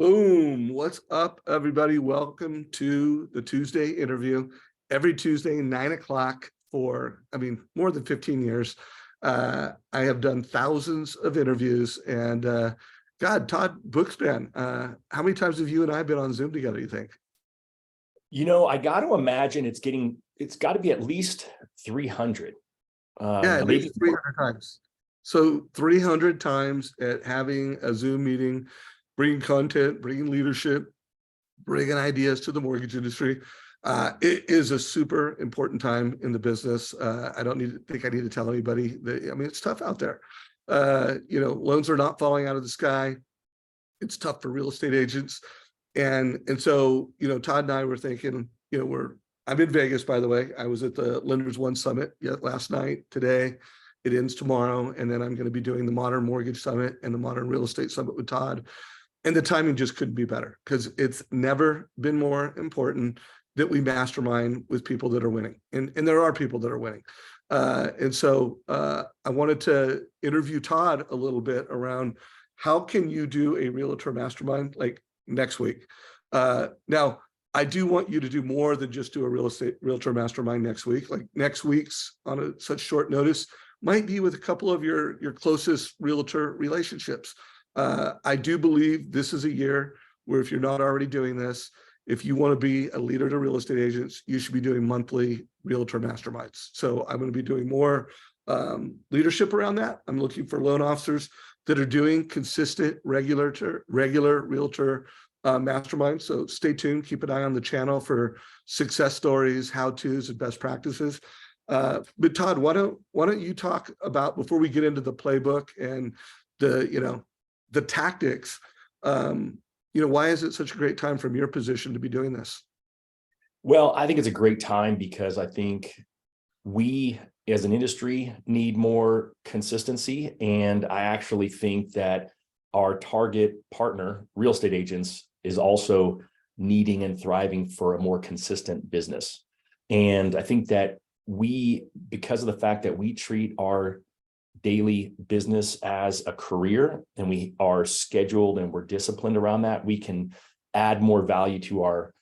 Boom. What's up, everybody? Welcome to the Tuesday interview. Every Tuesday, 9 o'clock for, more than 15 years. I have done thousands of interviews and God, Todd Bookspan, how many times have you and I been on Zoom together, you think? I got to imagine it's got to be at least 300. Yeah, at least 300 times. So 300 times at having a Zoom meeting, bringing content, bringing leadership, bringing ideas to the mortgage industry. It is a super important time in the business. I don't think I need to tell anybody that, it's tough out there. Loans are not falling out of the sky. It's tough for real estate agents. And so, Todd and I were thinking, I'm in Vegas, by the way. I was at the Lenders One Summit last night. Today, it ends tomorrow. And then I'm going to be doing the Modern Mortgage Summit and the Modern Real Estate Summit with Todd. And the timing just couldn't be better because it's never been more important that we mastermind with people that are winning. And there are people that are winning. And so I wanted to interview Todd a little bit around how can you do a realtor mastermind like next week? Now, I do want you to do more than just do a realtor mastermind next week. Like next week's on such short notice might be with a couple of your closest realtor relationships. I do believe this is a year where if you're not already doing this, if you want to be a leader to real estate agents, you should be doing monthly realtor masterminds. So I'm going to be doing more leadership around that. I'm looking for loan officers that are doing consistent, regular realtor masterminds. So stay tuned, keep an eye on the channel for success stories, how-tos, and best practices. But Todd, why don't you talk about, before we get into the playbook and the tactics, why is it such a great time from your position to be doing this? Well, I think it's a great time because I think we as an industry need more consistency. And I actually think that our target partner, real estate agents, is also needing and thriving for a more consistent business. And I think that because of the fact that we treat our daily business as a career and we are scheduled and we're disciplined around that, we can add more value to our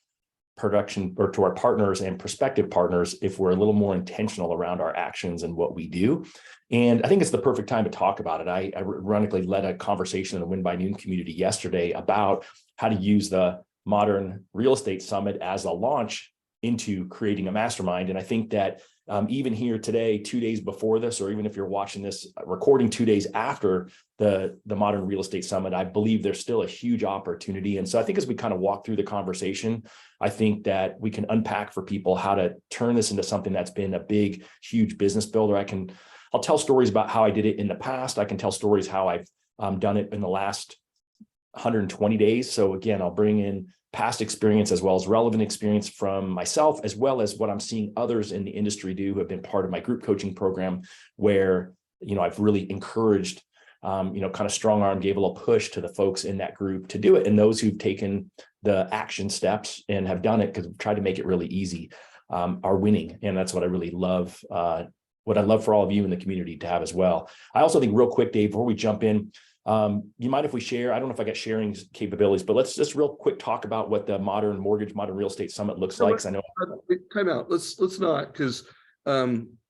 production or to our partners and prospective partners if we're a little more intentional around our actions and what we do. And I think it's the perfect time to talk about it. I ironically led a conversation in the Win by Noon community yesterday about how to use the Modern Real Estate Summit as a launch into creating a mastermind. And I think that even here today, 2 days before this, or even if you're watching this recording 2 days after the Modern Real Estate Summit, I believe there's still a huge opportunity. And so I think as we kind of walk through the conversation, I think that we can unpack for people how to turn this into something that's been a big, huge business builder. I'll tell stories about how I did it in the past. I can tell stories how I've done it in the last 120 days. So again, I'll bring in past experience as well as relevant experience from myself, as well as what I'm seeing others in the industry do who have been part of my group coaching program, where, I've really encouraged, kind of strong arm, gave a little push to the folks in that group to do it. And those who've taken the action steps and have done it, because we've tried to make it really easy, are winning. And that's what I really love, what I'd love for all of you in the community to have as well. I also think real quick, Dave, before we jump in, you mind if we share? I don't know if I got sharing capabilities, but let's just real quick talk about what the Modern Real Estate Summit looks like. I know. Time out. Let's not, because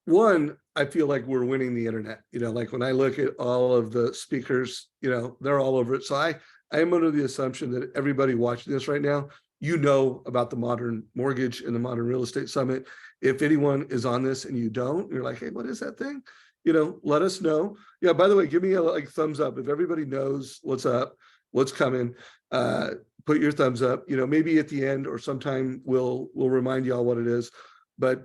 one, I feel like we're winning the internet. Like when I look at all of the speakers, they're all over it. So I am under the assumption that everybody watching this right now, about the Modern Mortgage and the Modern Real Estate Summit. If anyone is on this and you don't, you're like, hey, what is that thing? Let us know. Yeah, by the way, give me a thumbs up if everybody knows what's up, what's coming. Put your thumbs up. Maybe at the end or sometime we'll remind y'all what it is. But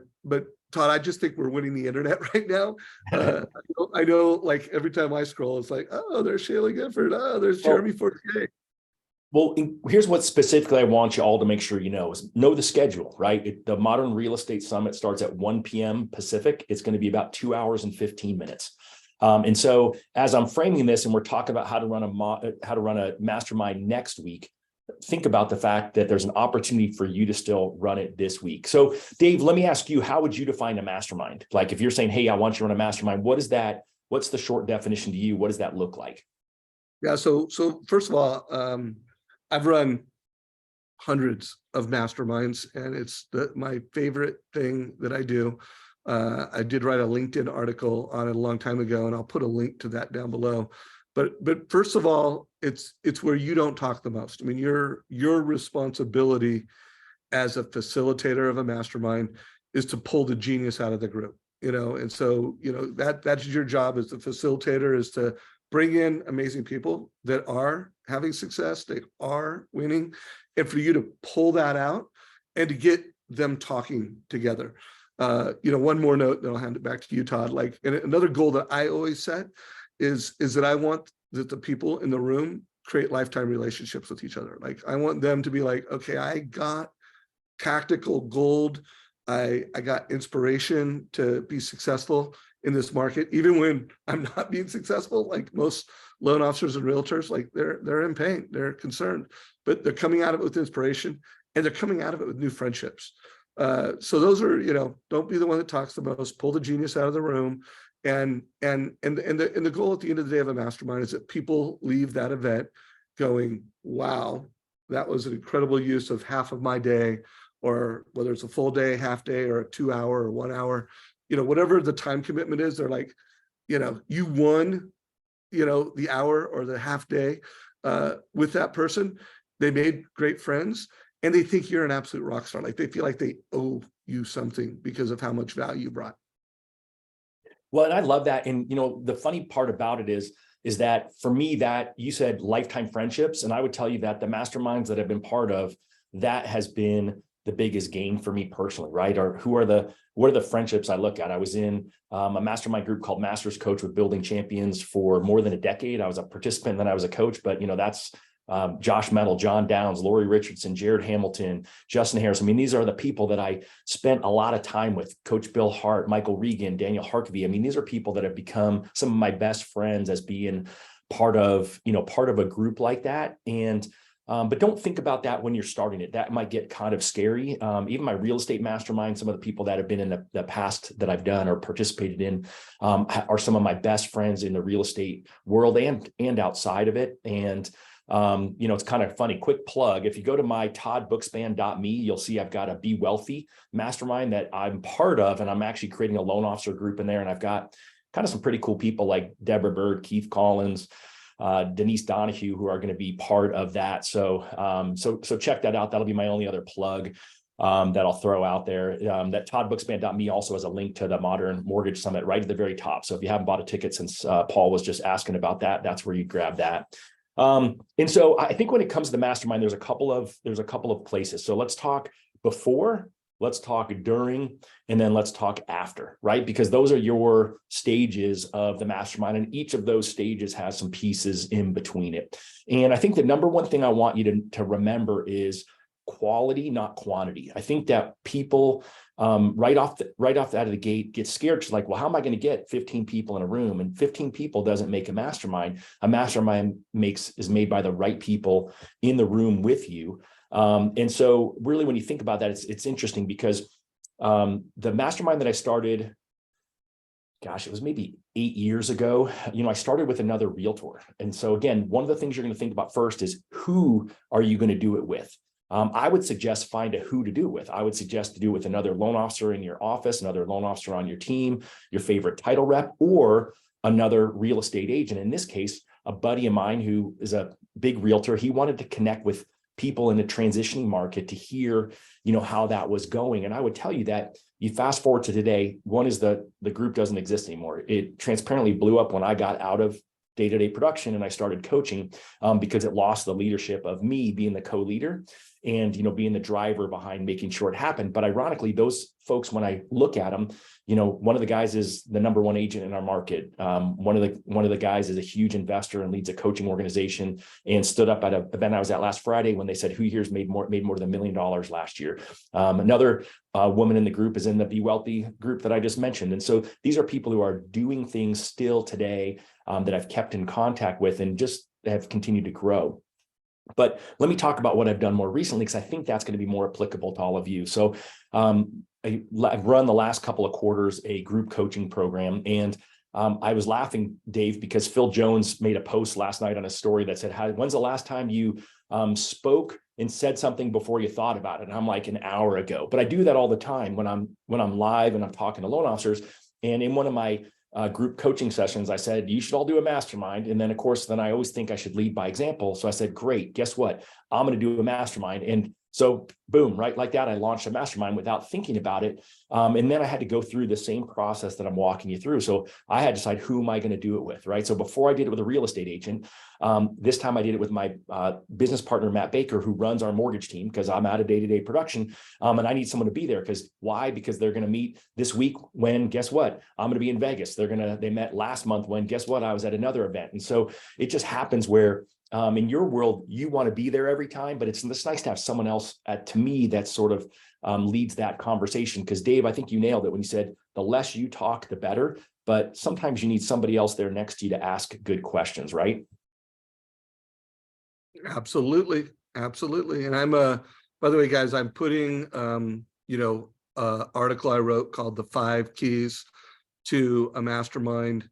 Todd, I just think we're winning the internet right now. I know, like every time I scroll, it's like, oh, there's Shayla Gifford. Oh, there's Jeremy Fortier. Well, here's what specifically I want you all to make sure is know the schedule, right? The Modern Real Estate Summit starts at 1 p.m. Pacific. It's going to be about 2 hours and 15 minutes. And so as I'm framing this and we're talking about how to run a mastermind next week, think about the fact that there's an opportunity for you to still run it this week. So Dave, let me ask you, how would you define a mastermind? Like if you're saying, hey, I want you to run a mastermind, what is that? What's the short definition to you? What does that look like? Yeah. So first of all, I've run hundreds of masterminds, and it's my favorite thing that I do. I did write a LinkedIn article on it a long time ago, and I'll put a link to that down below. But first of all, it's where you don't talk the most. I mean, your responsibility as a facilitator of a mastermind is to pull the genius out of the group, and so, that's your job as the facilitator, is to bring in amazing people that are having success, they are winning, and for you to pull that out and to get them talking together. One more note, then I'll hand it back to you, Todd. Like, and another goal that I always set is that I want that the people in the room create lifetime relationships with each other. Like, I want them to be like, okay, I got tactical gold. I got inspiration to be successful in this market, even when I'm not being successful. Like most loan officers and realtors, like they're in pain, they're concerned, but they're coming out of it with inspiration, and they're coming out of it with new friendships. So those are, don't be the one that talks the most, pull the genius out of the room. And the goal at the end of the day of a mastermind is that people leave that event going, wow, that was an incredible use of half of my day, or whether it's a full day, half day, or a 2 hour or 1 hour, whatever the time commitment is, they're like, you won, the hour or the half day with that person. They made great friends, and they think you're an absolute rock star. Like, they feel like they owe you something because of how much value you brought. Well, and I love that. And, the funny part about it is that for me, that you said lifetime friendships, and I would tell you that the masterminds that I've been part of, that has been the biggest gain for me personally, right? Or what are the friendships I look at? I was in a mastermind group called MortgageCoach with Building Champions for more than a decade. I was a participant, then I was a coach, but that's Josh Metal, John Downs, Lori Richardson, Jared Hamilton, Justin Harris. I mean, these are the people that I spent a lot of time with. Coach Bill Hart, Michael Regan, Daniel Harkavy. I mean, these are people that have become some of my best friends as being part of a group like that. And but don't think about that when you're starting it. That might get kind of scary. Even my real estate mastermind, some of the people that have been in the past that I've done or participated in are some of my best friends in the real estate world and outside of it. And it's kind of funny, quick plug. If you go to my toddbookspan.me, you'll see I've got a Be Wealthy mastermind that I'm part of, and I'm actually creating a loan officer group in there. And I've got kind of some pretty cool people like Deborah Bird, Keith Collins, Denise Donahue, who are going to be part of that. So check that out. That'll be my only other plug that I'll throw out there. That toddbookspan.me also has a link to the Modern Mortgage Summit right at the very top. So if you haven't bought a ticket since Paul was just asking about that, that's where you grab that. And so I think when it comes to the mastermind, there's a couple of places. So let's talk before, let's talk during, and then let's talk after, right? Because those are your stages of the mastermind, and each of those stages has some pieces in between it. And I think the number one thing I want you to remember is quality, not quantity. I think that people right off out of the gate get scared. It's like, well, how am I going to get 15 people in a room? And 15 people doesn't make a mastermind. A mastermind is made by the right people in the room with you. And so really, when you think about that, it's interesting because the mastermind that I started, gosh, it was maybe 8 years ago. I started with another realtor. And so again, one of the things you're going to think about first is, who are you going to do it with? I would suggest find a who to do it with. I would suggest to do it with another loan officer in your office, another loan officer on your team, your favorite title rep, or another real estate agent. In this case, a buddy of mine who is a big realtor, he wanted to connect with people in the transitioning market to hear, how that was going. And I would tell you that you fast forward to today, one is the group doesn't exist anymore. It transparently blew up when I got out of day-to-day production and I started coaching because it lost the leadership of me being the co-leader and, being the driver behind making sure it happened. But ironically, those folks, when I look at them, one of the guys is the number one agent in our market. One of the guys is a huge investor and leads a coaching organization and stood up at an event I was at last Friday when they said, who here's made more than $1 million last year. Another woman in the group is in the Be Wealthy group that I just mentioned. And so these are people who are doing things still today that I've kept in contact with and just have continued to grow. But let me talk about what I've done more recently, because I think that's going to be more applicable to all of you. So I've run the last couple of quarters a group coaching program, and I was laughing, Dave, because Phil Jones made a post last night on a story that said, when's the last time you spoke and said something before you thought about it? And I'm like, an hour ago. But I do that all the time when I'm live and I'm talking to loan officers. And in one of my group coaching sessions, I said, you should all do a mastermind. And then, of course, then I always think I should lead by example. So I said, great, guess what? I'm going to do a mastermind. And so boom, right like that, I launched a mastermind without thinking about it. And then I had to go through the same process that I'm walking you through. So I had to decide, who am I going to do it with, right? So before I did it with a real estate agent, this time I did it with my business partner, Matt Baker, who runs our mortgage team, because I'm out of day-to-day production. And I need someone to be there. Because why? Because they're going to meet this week when, guess what? I'm going to be in Vegas. They met last month when, guess what? I was at another event. And so it just happens where in your world, you want to be there every time, but it's nice to have someone else to me that sort of leads that conversation. Because Dave, I think you nailed it when you said the less you talk, the better. But sometimes you need somebody else there next to you to ask good questions, right? Absolutely. Absolutely. And by the way, guys, I'm putting, article I wrote called The 5 Keys to a Mastermind,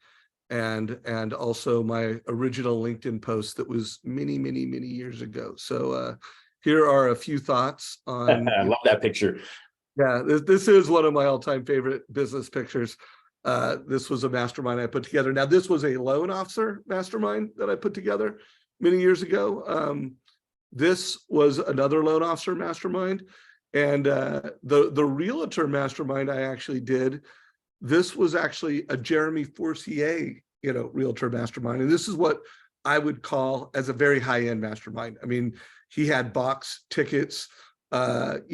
and also my original LinkedIn post that was many years ago. So here are a few thoughts on. I love that picture. Yeah, this is one of my all-time favorite business pictures. This was a mastermind I put together. Now, this was a loan officer mastermind that I put together many years ago. This was another loan officer mastermind, and the realtor mastermind I actually did. This was actually a Jeremy Forcier, realtor mastermind, and this is what I would call as a very high-end mastermind. I mean, he had box tickets, to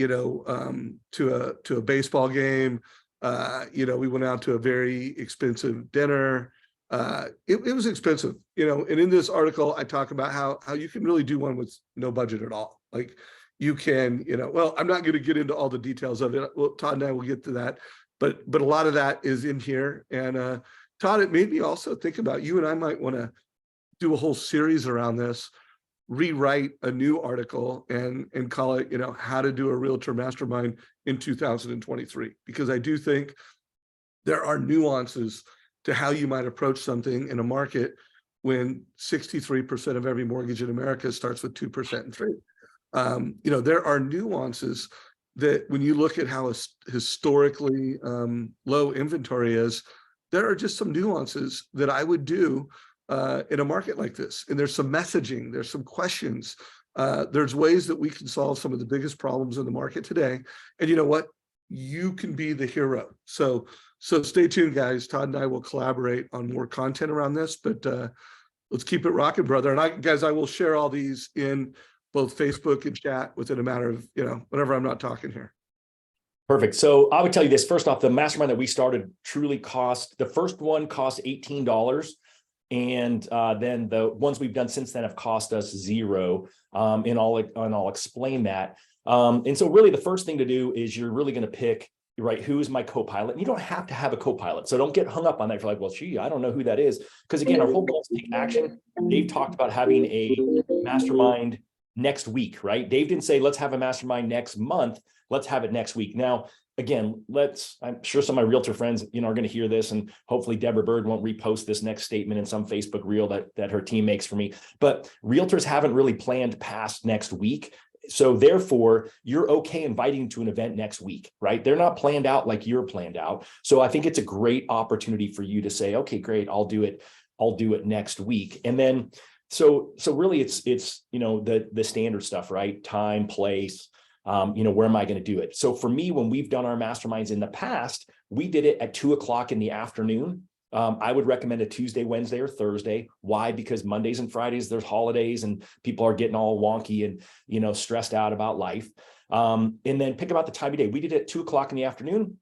a baseball game. We went out to a very expensive dinner. It was expensive, and in this article, I talk about how you can really do one with no budget at all. Like you can, well, I'm not going to get into all the details of it. Well, Todd and I will get to that, but a lot of that is in here. And Todd, it made me also think about, you and I might want to do a whole series around this, rewrite a new article and call it, how to do a realtor mastermind in 2023, because I do think there are nuances to how you might approach something in a market when 63% of every mortgage in America starts with 2% and 3%. There are nuances that when you look at how historically low inventory is, there are just some nuances that I would do in a market like this. And there's some messaging, there's some questions, there's ways that we can solve some of the biggest problems in the market today. And you know what? You can be the hero. So stay tuned, guys. Todd and I will collaborate on more content around this, but let's keep it rocking, brother. And I will share all these in both Facebook and chat within a matter of, whenever I'm not talking here. Perfect. So I would tell you this, first off, the mastermind that we started truly the first one cost $18. And then the ones we've done since then have cost us $0. And I'll explain that. And so really the first thing to do is you're really going to pick, right, who's my co-pilot. And you don't have to have a co-pilot. So don't get hung up on that. If you're like, well, gee, I don't know who that is. Because again, our whole goal is to take action. Dave talked about having a mastermind next week, right? Dave didn't say, let's have a mastermind next month. Let's have it next week. Now, again, I'm sure some of my realtor friends, are going to hear this, and hopefully Deborah Bird won't repost this next statement in some Facebook reel that her team makes for me. But realtors haven't really planned past next week. So therefore, you're okay inviting to an event next week, right? They're not planned out like you're planned out. So I think it's a great opportunity for you to say, okay, great, I'll do it next week. And then, so really it's the standard stuff, right? Time, place, where am I going to do it? So for me, when we've done our masterminds in the past, we did it at 2:00 in the afternoon. I would recommend a Tuesday, Wednesday, or Thursday. Why? Because Mondays and Fridays, there's holidays and people are getting all wonky and, stressed out about life. And then pick about the time of day. We did it at 2:00 in the afternoon.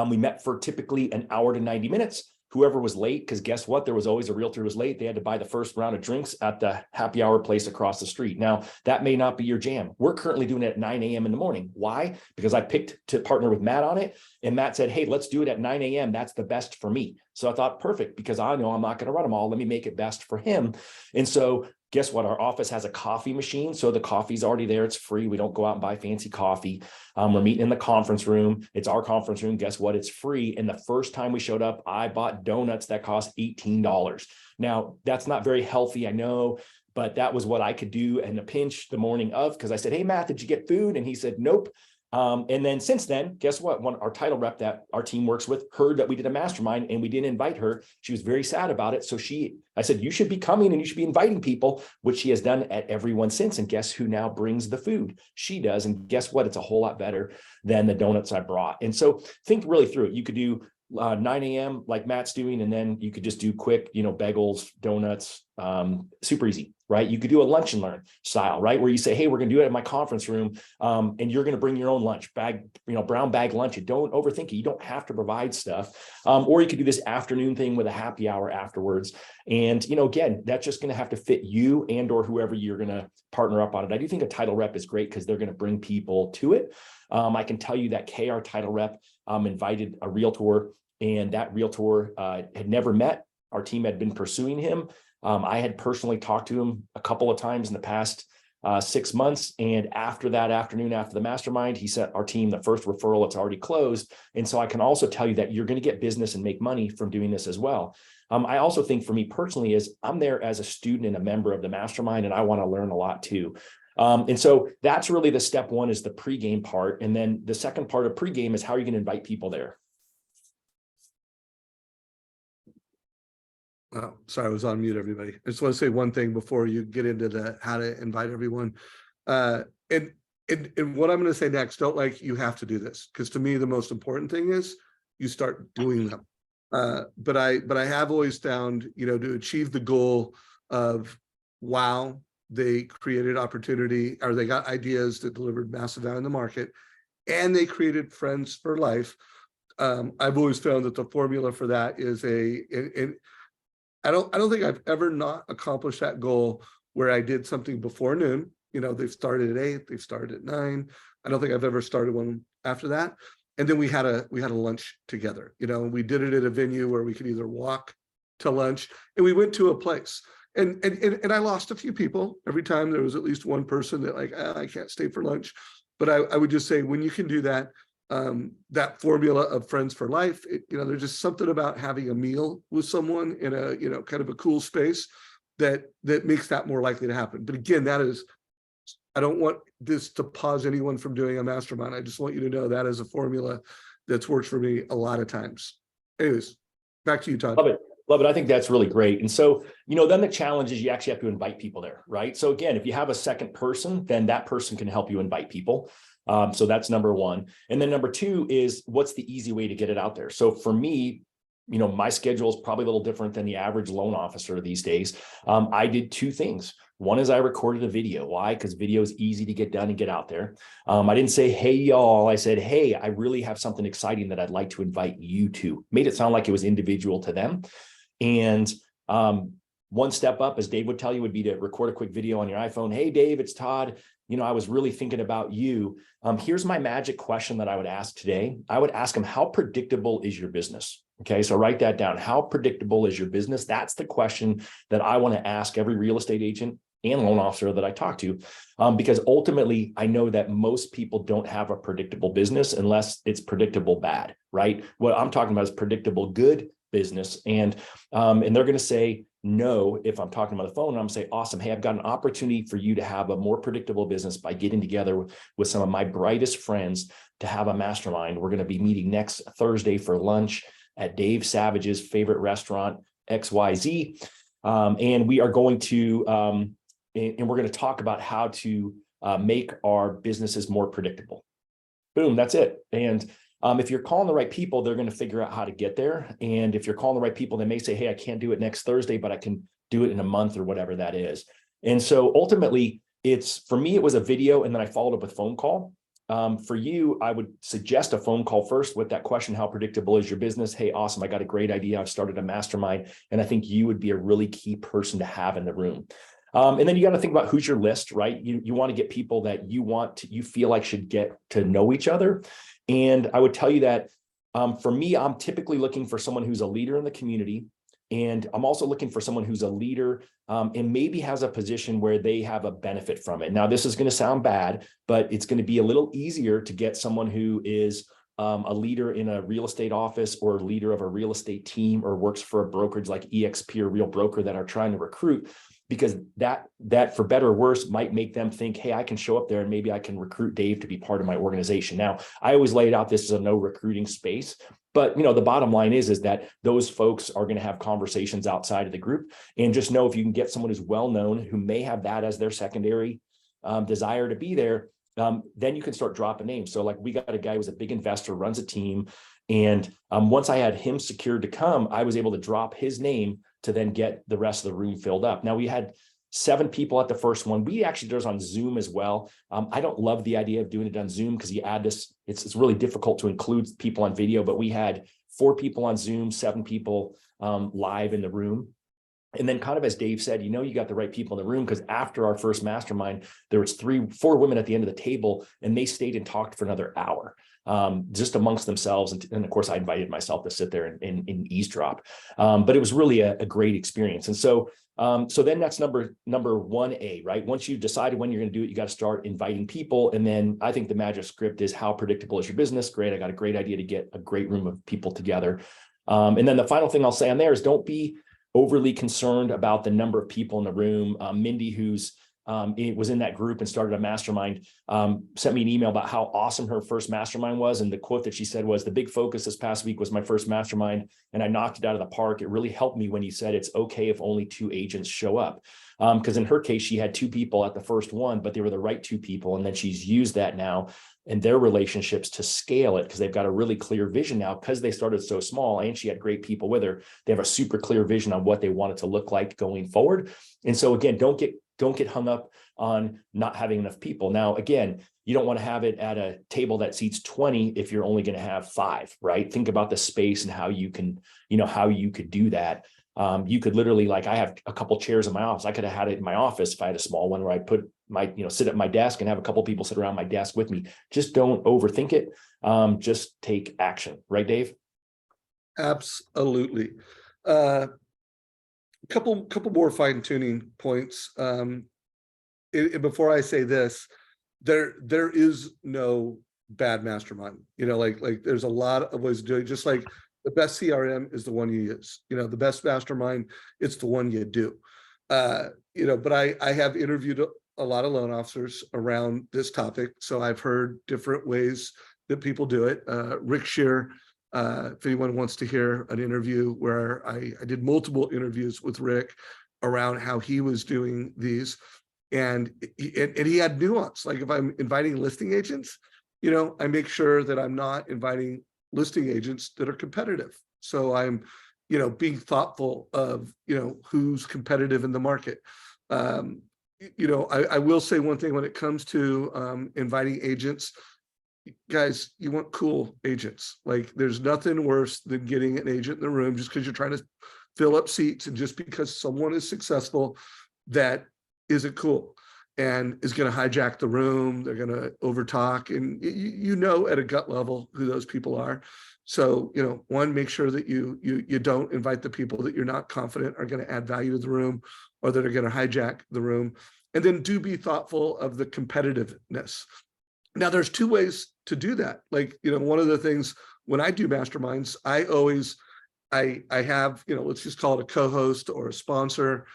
We met for typically an hour to 90 minutes. Whoever was late, because guess what? There was always a realtor who was late. They had to buy the first round of drinks at the happy hour place across the street. Now, that may not be your jam. We're currently doing it at 9 a.m. in the morning. Why? Because I picked to partner with Matt on it. And Matt said, hey, let's do it at 9 a.m. That's the best for me. So I thought, perfect, because I know I'm not going to run them all. Let me make it best for him. And so guess what? Our office has a coffee machine. So the coffee's already there. It's free. We don't go out and buy fancy coffee. We're meeting in the conference room. It's our conference room. Guess what? It's free. And the first time we showed up, I bought donuts that cost $18. Now, that's not very healthy, I know, but that was what I could do in a pinch the morning of, because I said, hey, Matt, did you get food? And he said, nope. And then since then, guess what? When our title rep that our team works with heard that we did a mastermind and we didn't invite her, she was very sad about it. So I said, you should be coming and you should be inviting people, which she has done at everyone since. And guess who now brings the food? She does. And guess what? It's a whole lot better than the donuts I brought. And so think really through it. You could do 9 a.m. like Matt's doing, and then you could just do quick, bagels, donuts, super easy, right? You could do a lunch and learn style, right? Where you say, hey, we're going to do it at my conference room. And you're going to bring your own lunch bag, brown bag lunch. And don't overthink it. You don't have to provide stuff. Or you could do this afternoon thing with a happy hour afterwards. And, again, that's just going to have to fit you and or whoever you're going to partner up on it. I do think a title rep is great because they're going to bring people to it. I can tell you that KR title rep invited a realtor, and that realtor had never met. Our team had been pursuing him. I had personally talked to him a couple of times in the past 6 months. And after that afternoon, after the mastermind, he sent our team the first referral. It's already closed. And so I can also tell you that you're going to get business and make money from doing this as well. I also think for me personally is I'm there as a student and a member of the mastermind, and I want to learn a lot too. And so that's really the step one is the pregame part. And then the second part of pregame is how are you going to invite people there? Oh, sorry, I was on mute, everybody. I just want to say one thing before you get into how to invite everyone. And what I'm going to say next, don't you have to do this, because to me, the most important thing is you start doing them. But I have always found, to achieve the goal of, wow, they created opportunity, or they got ideas that delivered massive value in the market, and they created friends for life. I've always found that the formula for that is I don't think I've ever not accomplished that goal where I did something before noon. They've started at 8, they've started at 9. I don't think I've ever started one after that. And then we had a lunch together. We did it at a venue where we could either walk to lunch, and we went to a place. And I lost a few people every time. There was at least one person that I can't stay for lunch. But I would just say, when you can do that, that formula of friends for life, there's just something about having a meal with someone in a, kind of a cool space that makes that more likely to happen. But again, I don't want this to pause anyone from doing a mastermind. I just want you to know that is a formula that's worked for me a lot of times. Anyways, back to you, Todd. Love it. Love it. I think that's really great. And so, then the challenge is you actually have to invite people there, right? So again, if you have a second person, then that person can help you invite people. So that's number one. And then number two is, what's the easy way to get it out there? So for me, my schedule is probably a little different than the average loan officer these days. I did two things. One is I recorded a video. Why? Because video is easy to get done and get out there. I didn't say, hey, y'all. I said, hey, I really have something exciting that I'd like to invite you to. Made it sound like it was individual to them. And one step up, as Dave would tell you, would be to record a quick video on your iPhone. Hey, Dave, it's Todd. I was really thinking about you. Here's my magic question that I would ask today. I would ask them, how predictable is your business? Okay, so write that down. How predictable is your business? That's the question that I want to ask every real estate agent and loan officer that I talk to, because ultimately I know that most people don't have a predictable business unless it's predictable bad, right? What I'm talking about is predictable good business. And they're going to say no if I'm talking about the phone, and I'm saying, awesome. Hey, I've got an opportunity for you to have a more predictable business by getting together with some of my brightest friends to have a mastermind. We're going to be meeting next Thursday for lunch at Dave Savage's favorite restaurant, XYZ. And we are going to, and we're going to talk about how to make our businesses more predictable. Boom, that's it. And if you're calling the right people, they're going to figure out how to get there. And if you're calling the right people, they may say, hey, I can't do it next Thursday, but I can do it in a month or whatever that is. And so ultimately, for me, it was a video, and then I followed up with a phone call. For you, I would suggest a phone call first with that question, how predictable is your business? Hey, awesome. I got a great idea. I've started a mastermind, and I think you would be a really key person to have in the room. And then you got to think about who's your list, right? You want to get people that you feel like should get to know each other. And I would tell you that for me, I'm typically looking for someone who's a leader in the community And I'm also looking for someone who's a leader and maybe has a position where they have a benefit from it. Now, this is going to sound bad, but it's going to be a little easier to get someone who is a leader in a real estate office or a leader of a real estate team or works for a brokerage like EXP or Real Broker that are trying to recruit, because that for better or worse might make them think, hey, I can show up there and maybe I can recruit Dave to be part of my organization. Now, I always laid out this as a no recruiting space, but the bottom line is that those folks are going to have conversations outside of the group. And just know, if you can get someone who's well known, who may have that as their secondary desire to be there, then you can start dropping names. So like, we got a guy who's a big investor, runs a team. And once I had him secured to come, I was able to drop his name to then get the rest of the room filled up. Now, we had 7 people at the first one. We actually did it on Zoom as well. I don't love the idea of doing it on Zoom because you add this, it's really difficult to include people on video, but we had 4 people on Zoom, 7 people live in the room. And then, kind of as Dave said, you got the right people in the room, because after our first mastermind, there was 4 women at the end of the table, and they stayed and talked for another hour, just amongst themselves. And of course, I invited myself to sit there and eavesdrop. But it was really a great experience. And so then that's number 1A, right? Once you've decided when you're going to do it, you got to start inviting people. And then I think the magic script is, how predictable is your business? Great. I got a great idea to get a great room of people together. And then the final thing I'll say on there is, don't be overly concerned about the number of people in the room. Mindy, who's was in that group and started a mastermind, sent me an email about how awesome her first mastermind was. And the quote that she said was, "The big focus this past week was my first mastermind, and I knocked it out of the park. It really helped me when you said it's okay if only 2 agents show up." Because in her case, she had 2 people at the first one, but they were the right 2 people. And then she's used that now in their relationships to scale it, because they've got a really clear vision now, because they started so small and she had great people with her. They have a super clear vision on what they want it to look like going forward. And so again, don't get hung up on not having enough people. Now, again, you don't want to have it at a table that seats 20 if you're only going to have 5, right? Think about the space and how you can, how you could do that. You could literally, like, I have a couple chairs in my office. I could have had it in my office if I had a small one, where I put my, sit at my desk and have a couple people sit around my desk with me. Just don't overthink it. Just take action. Right, Dave? Absolutely. Couple more fine tuning points. Before I say this, there is no bad mastermind. Like there's a lot of ways to do it. Just like the best CRM is the one you use. The best mastermind, it's the one you do. But I have interviewed a lot of loan officers around this topic, so I've heard different ways that people do it. Rick Shear, if anyone wants to hear an interview where I did multiple interviews with Rick around how he was doing these, and he had nuance. Like, if I'm inviting listing agents, I make sure that I'm not inviting listing agents that are competitive. So I'm, being thoughtful of, who's competitive in the market. I will say one thing when it comes to inviting agents. Guys, you want cool agents. Like, there's nothing worse than getting an agent in the room just because you're trying to fill up seats, and just because someone is successful that isn't cool and is going to hijack the room. They're going to overtalk, and at a gut level who those people are. So, one, make sure that you don't invite the people that you're not confident are going to add value to the room, or that are going to hijack the room. And then do be thoughtful of the competitiveness. Now, there's 2 ways to do that. Like, one of the things when I do masterminds, I have, let's just call it a co-host or a sponsor,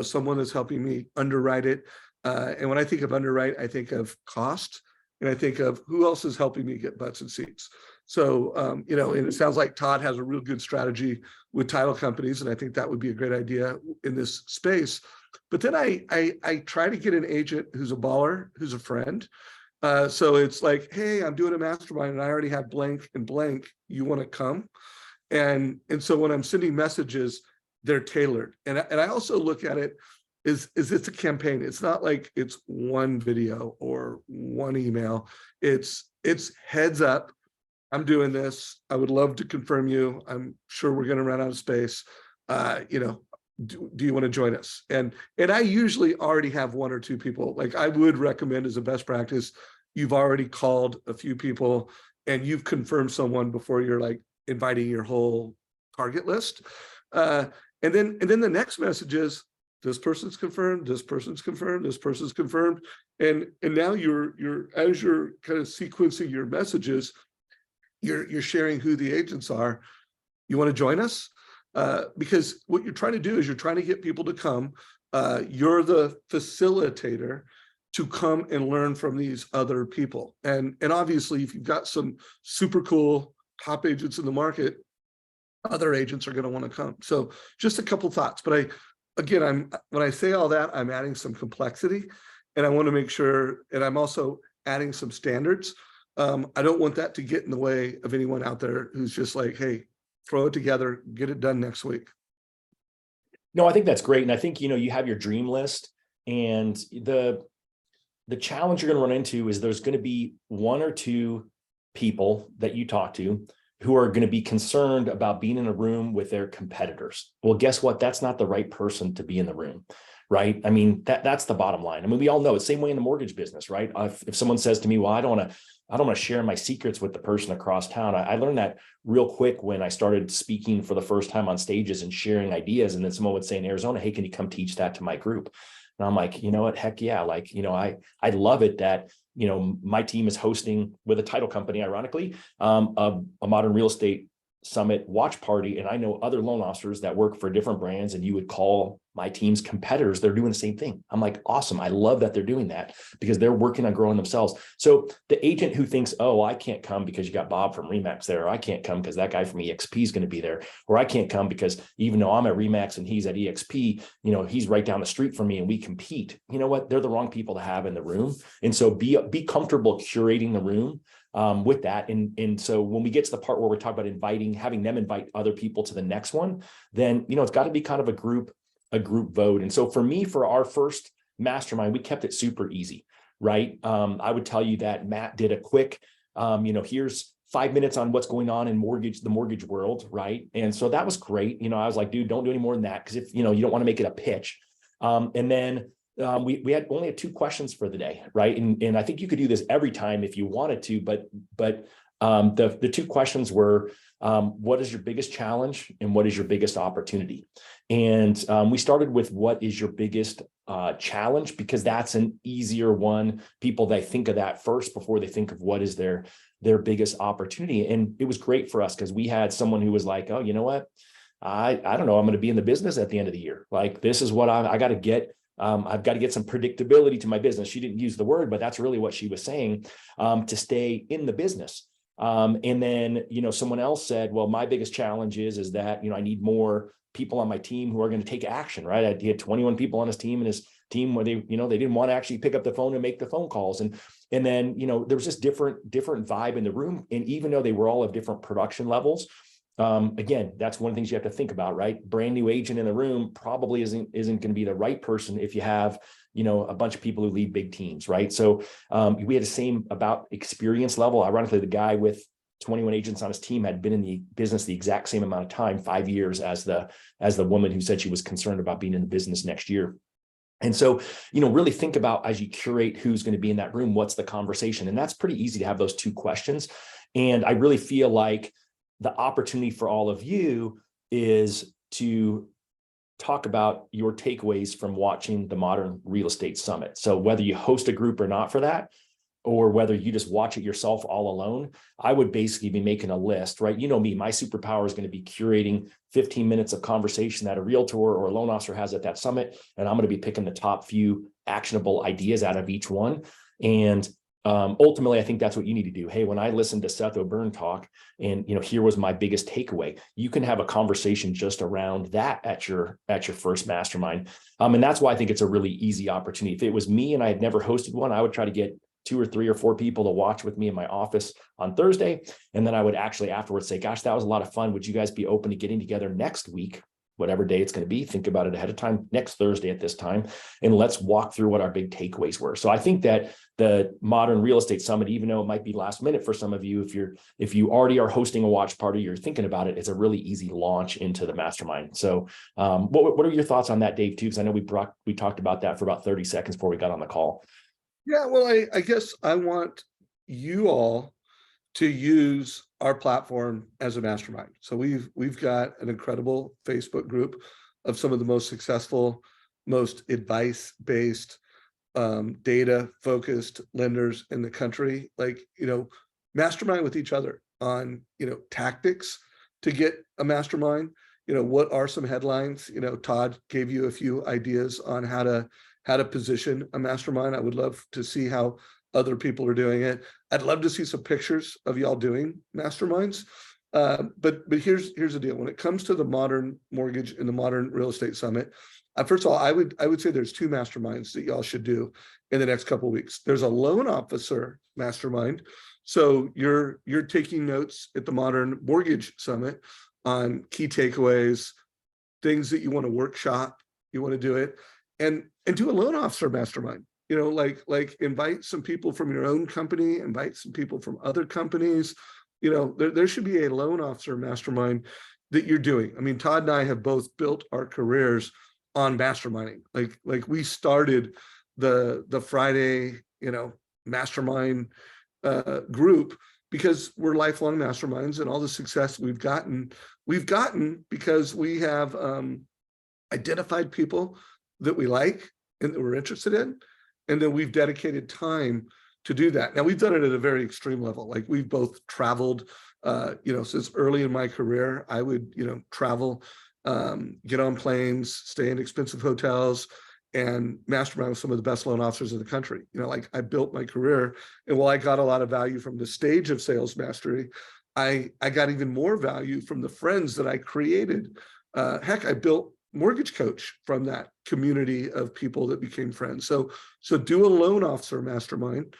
someone that's helping me underwrite it. And when I think of underwrite, I think of cost, and I think of who else is helping me get butts and seats. So, and it sounds like Todd has a real good strategy with title companies, and I think that would be a great idea in this space. But then I try to get an agent who's a baller, who's a friend. So it's like, hey, I'm doing a mastermind and I already have blank and blank. You want to come? And so when I'm sending messages, they're tailored. And I also look at it is it's a campaign. It's not like it's one video or one email. It's heads up. I'm doing this. I would love to confirm you. I'm sure we're going to run out of space. Do you want to join us? And I usually already have 1 or 2 people. Like, I would recommend, as a best practice, you've already called a few people and you've confirmed someone before you're like inviting your whole target list. And then the next message is, this person's confirmed, this person's confirmed, this person's confirmed. And now you're as you're kind of sequencing your messages, you're sharing who the agents are. You want to join us? Because what you're trying to do is you're trying to get people to come. You're the facilitator to come and learn from these other people. And obviously, if you've got some super cool top agents in the market, other agents are going to want to come. So just a couple thoughts. But when I say all that, I'm adding some complexity, and I want to make sure, and I'm also adding some standards. I don't want that to get in the way of anyone out there who's just like, hey, throw it together, get it done next week. No, I think that's great. And I think, you have your dream list, and the challenge you're going to run into is there's going to be one or two people that you talk to who are going to be concerned about being in a room with their competitors. Well, guess what? That's not the right person to be in the room, right? I mean, that's the bottom line. I mean, we all know it's the same way in the mortgage business, right? If someone says to me, well, I don't want to share my secrets with the person across town. I learned that real quick when I started speaking for the first time on stages and sharing ideas. And then someone would say in Arizona, hey, can you come teach that to my group? And I'm like, you know what? Heck yeah. Like, I love it that, my team is hosting with a title company, ironically, a modern real estate summit watch party. And I know other loan officers that work for different brands, and you would call my team's competitors. They're doing the same thing. I'm like, awesome. I love that they're doing that because they're working on growing themselves. So the agent who thinks, oh, I can't come because you got Bob from Remax there, or I can't come because that guy from EXP is going to be there, or I can't come because even though I'm at Remax and he's at EXP, he's right down the street from me and we compete. You know what? They're the wrong people to have in the room. And so be comfortable curating the room with that. And so when we get to the part where we're talking about having them invite other people to the next one, then, it's got to be kind of a group vote. And so for me, for our first mastermind, we kept it super easy, right? I would tell you that Matt did a quick, here's 5 minutes on what's going on in the mortgage world, right? And so that was great. I was like, dude, don't do any more than that, because if, you don't want to make it a pitch. And then we only had 2 questions for the day, right? And I think you could do this every time if you wanted to, but the 2 questions were, what is your biggest challenge and what is your biggest opportunity? And we started with what is your biggest challenge, because that's an easier one. People, they think of that first before they think of what is their biggest opportunity. And it was great for us because we had someone who was like, oh, you know what? I don't know. I'm going to be in the business at the end of the year. Like, this is what I got to get. I've got to get some predictability to my business. She didn't use the word, but that's really what she was saying, to stay in the business. And then, someone else said, well, my biggest challenge is that, I need more people on my team who are going to take action, right? He had 21 people on his team, and his team where they didn't want to actually pick up the phone and make the phone calls. And then, there was just different vibe in the room. And even though they were all of different production levels, again, that's one of the things you have to think about, right? Brand new agent in the room probably isn't going to be the right person if you have, a bunch of people who lead big teams, right? So we had the same about experience level. Ironically, the guy with 21 agents on his team had been in the business the exact same amount of time, 5 years, as the woman who said she was concerned about being in the business next year. And so, really think about, as you curate who's going to be in that room, what's the conversation? And that's pretty easy to have those 2 questions. And I really feel like the opportunity for all of you is to talk about your takeaways from watching the Modern Real Estate Summit. So whether you host a group or not for that, or whether you just watch it yourself all alone, I would basically be making a list, right? You know me, my superpower is going to be curating 15 minutes of conversation that a realtor or a loan officer has at that summit. And I'm going to be picking the top few actionable ideas out of each one. And ultimately, I think that's what you need to do. Hey, when I listened to Seth O'Byrne talk, and here was my biggest takeaway, you can have a conversation just around that at your first mastermind. And that's why I think it's a really easy opportunity. If it was me and I had never hosted one, I would try to get 2 or 3 or 4 people to watch with me in my office on Thursday. And then I would actually afterwards say, gosh, that was a lot of fun. Would you guys be open to getting together next week, whatever day it's going to be? Think about it ahead of time, next Thursday at this time, and let's walk through what our big takeaways were. So I think that the Modern Real Estate Summit, even though it might be last minute for some of you, if you already are hosting a watch party, you're thinking about it, it's a really easy launch into the mastermind. So what are your thoughts on that, Dave, too? Because I know we talked about that for about 30 seconds before we got on the call. Yeah, well, I guess I want you all to use our platform as a mastermind. So we've got an incredible Facebook group. of some of the most successful, most advice-based, data-focused lenders in the country. Like, mastermind with each other on, tactics to get a mastermind. What are some headlines? Todd gave you a few ideas on how to position a mastermind. I would love to see how other people are doing it. I'd love to see some pictures of y'all doing masterminds. But here's the deal. When it comes to the modern mortgage and the modern real estate summit, first of all, I would say there's two masterminds that y'all should do in the next couple of weeks. There's a loan officer mastermind. So you're taking notes at the Modern Mortgage Summit on key takeaways, things that you want to workshop, you want to do it, and do a loan officer mastermind. Like invite some people from your own company, invite some people from other companies. There should be a loan officer mastermind that you're doing. I mean, Todd and I have both built our careers on masterminding. Like we started the Friday, mastermind group because we're lifelong masterminds, and all the success we've gotten because we have identified people that we like and that we're interested in, and then we've dedicated time to do that. Now, we've done it at a very extreme level. Like, we've both traveled, since early in my career. I would, travel, get on planes, stay in expensive hotels, and mastermind with some of the best loan officers in the country. Like, I built my career, and while I got a lot of value from the stage of sales mastery, I got even more value from the friends that I created. Heck, I built MortgageCoach from that community of people that became friends. So do a loan officer mastermind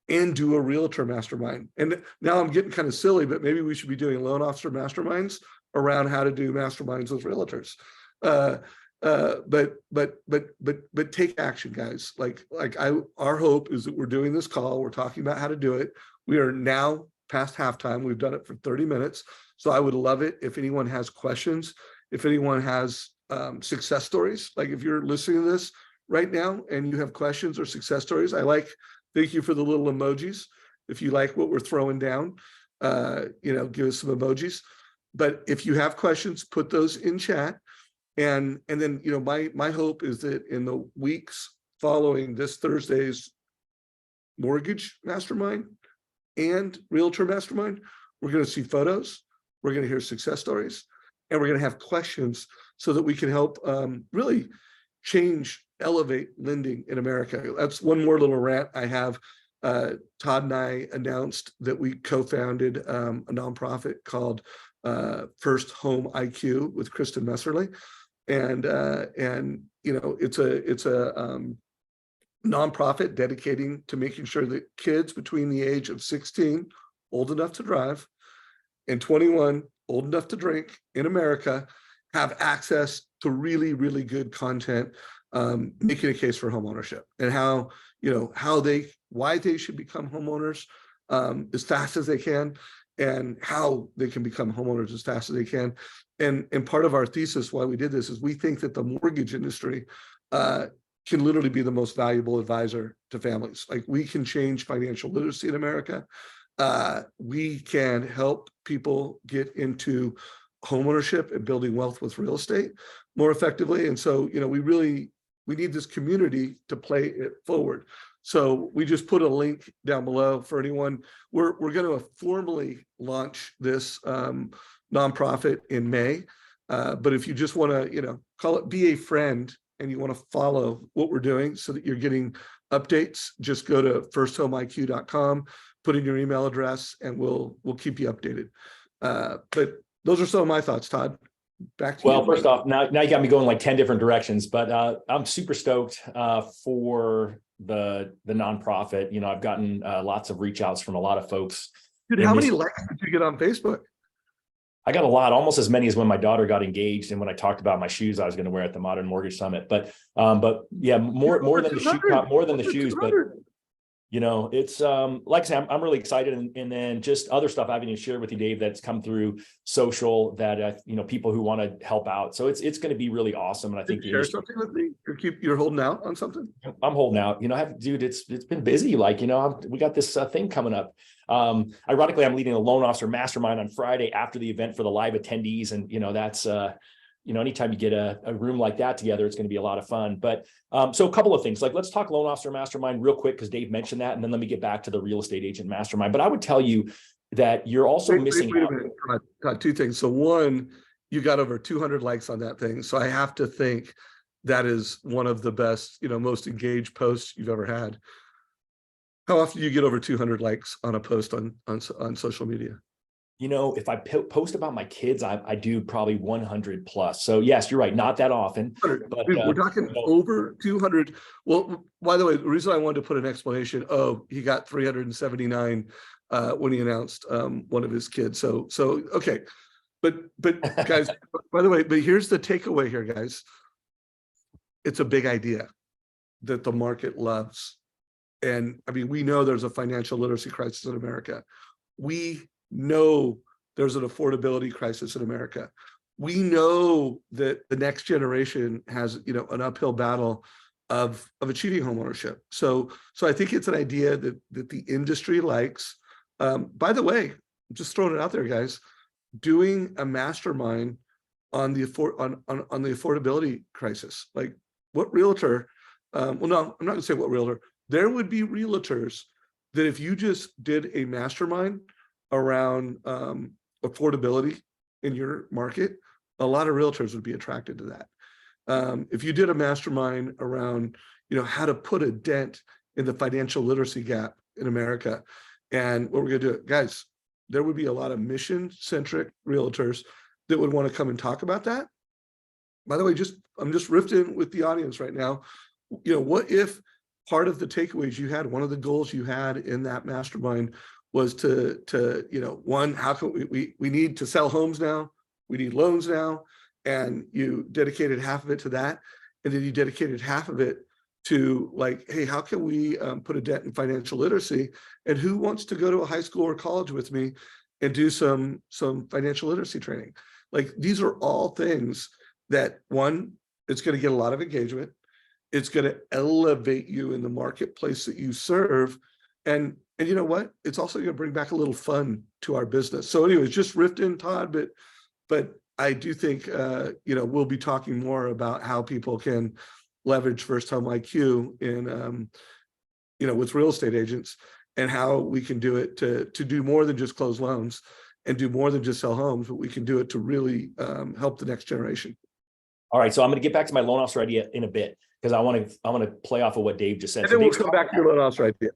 and do a realtor mastermind. And now I'm getting kind of silly, but maybe we should be doing loan officer masterminds around how to do masterminds with realtors. But take action, guys. Our hope is that we're doing this call. We're talking about how to do it. We are now past halftime. We've done it for 30 minutes. So I would love it if anyone has questions, if anyone has success stories. Like, if you're listening to this right now and you have questions or success stories, thank you for the little emojis. If you like what we're throwing down, give us some emojis. But if you have questions, put those in chat. And then, my hope is that in the weeks following this Thursday's mortgage mastermind and realtor mastermind, we're going to see photos, we're going to hear success stories, and we're going to have questions so that we can help really elevate lending in America. That's one more little rant I have. Todd and I announced that we co-founded a nonprofit called First Home IQ with Kristen Messerly. And it's a nonprofit dedicating to making sure that kids between the age of 16, old enough to drive, and 21, old enough to drink in America, have access to really, really good content, making a case for homeownership, and why they should become homeowners as fast as they can, and how they can become homeowners as fast as they can. And part of our thesis why we did this is we think that the mortgage industry can literally be the most valuable advisor to families. Like, we can change financial literacy in America. We can help people get into homeownership and building wealth with real estate more effectively. And so, we need this community to play it forward. So we just put a link down below for anyone. We're going to formally launch this nonprofit in May. But if you just want to, call it be a friend, and you want to follow what we're doing so that you're getting updates, just go to firsthomiq.com, put in your email address, and we'll keep you updated. But those are some of my thoughts, Todd. Back to you. Well, first off, now you got me going like 10 different directions, but I'm super stoked for the nonprofit. I've gotten lots of reach outs from a lot of folks. Dude, how many likes did you get on Facebook? I got a lot, almost as many as when my daughter got engaged and when I talked about my shoes I was going to wear at the Modern Mortgage Summit. But yeah, more than the shoes, but it's like I said, I'm really excited. And then just other stuff I haven't even shared with you, Dave, that's come through social that, people who want to help out. So it's going to be really awesome. And I think share something with me. You're holding out on something. I'm holding out, dude, it's been busy. We got this thing coming up. Ironically, I'm leading a loan officer mastermind on Friday after the event for the live attendees. And, that's anytime you get a room like that together, it's going to be a lot of fun. But so a couple of things, like let's talk loan officer mastermind real quick, because Dave mentioned that. And then let me get back to the real estate agent mastermind. But I would tell you that you're also missing wait out. a minute. Got two things. So one, you got over 200 likes on that thing. So I have to think that is one of the best, most engaged posts you've ever had. How often do you get over 200 likes on a post on social media? If I post about my kids, I do probably 100 plus. So yes, you're right. Not that often, but Dude, we're talking over 200. Well, by the way, the reason I wanted to put an explanation, he got 379 when he announced one of his kids. So okay. But guys, by the way, but here's the takeaway here, guys. It's a big idea that the market loves. And I mean, we know there's a financial literacy crisis in America. We know there's an affordability crisis in America. We know that the next generation has, an uphill battle of achieving homeownership. So I think it's an idea that the industry likes. By the way, I'm just throwing it out there, guys, doing a mastermind on the affordability crisis. Like, what realtor, well, no, I'm not gonna say what realtor, there would be realtors that if you just did a mastermind around affordability in your market, a lot of realtors would be attracted to that. If you did a mastermind around, how to put a dent in the financial literacy gap in America, and what we're gonna do, guys, there would be a lot of mission-centric realtors that would want to come and talk about that. By the way, I'm just riffing with the audience right now. What if part of the takeaways you had, one of the goals you had in that mastermind was to one, how can we need to sell homes now? We need loans now. And you dedicated half of it to that. And then you dedicated half of it to like, hey, how can we put a dent in financial literacy? And who wants to go to a high school or college with me and do some financial literacy training? Like, these are all things that, one, it's going to get a lot of engagement. It's going to elevate you in the marketplace that you serve. And you know what? It's also going to bring back a little fun to our business. So anyways, just riffed in, Todd, but I do think, we'll be talking more about how people can leverage first home IQ in, with real estate agents, and how we can do it to do more than just close loans and do more than just sell homes, but we can do it to really help the next generation. All right. So I'm going to get back to my loan officer idea in a bit, because I want to play off of what Dave just said. And then we'll come back to your loan officer idea.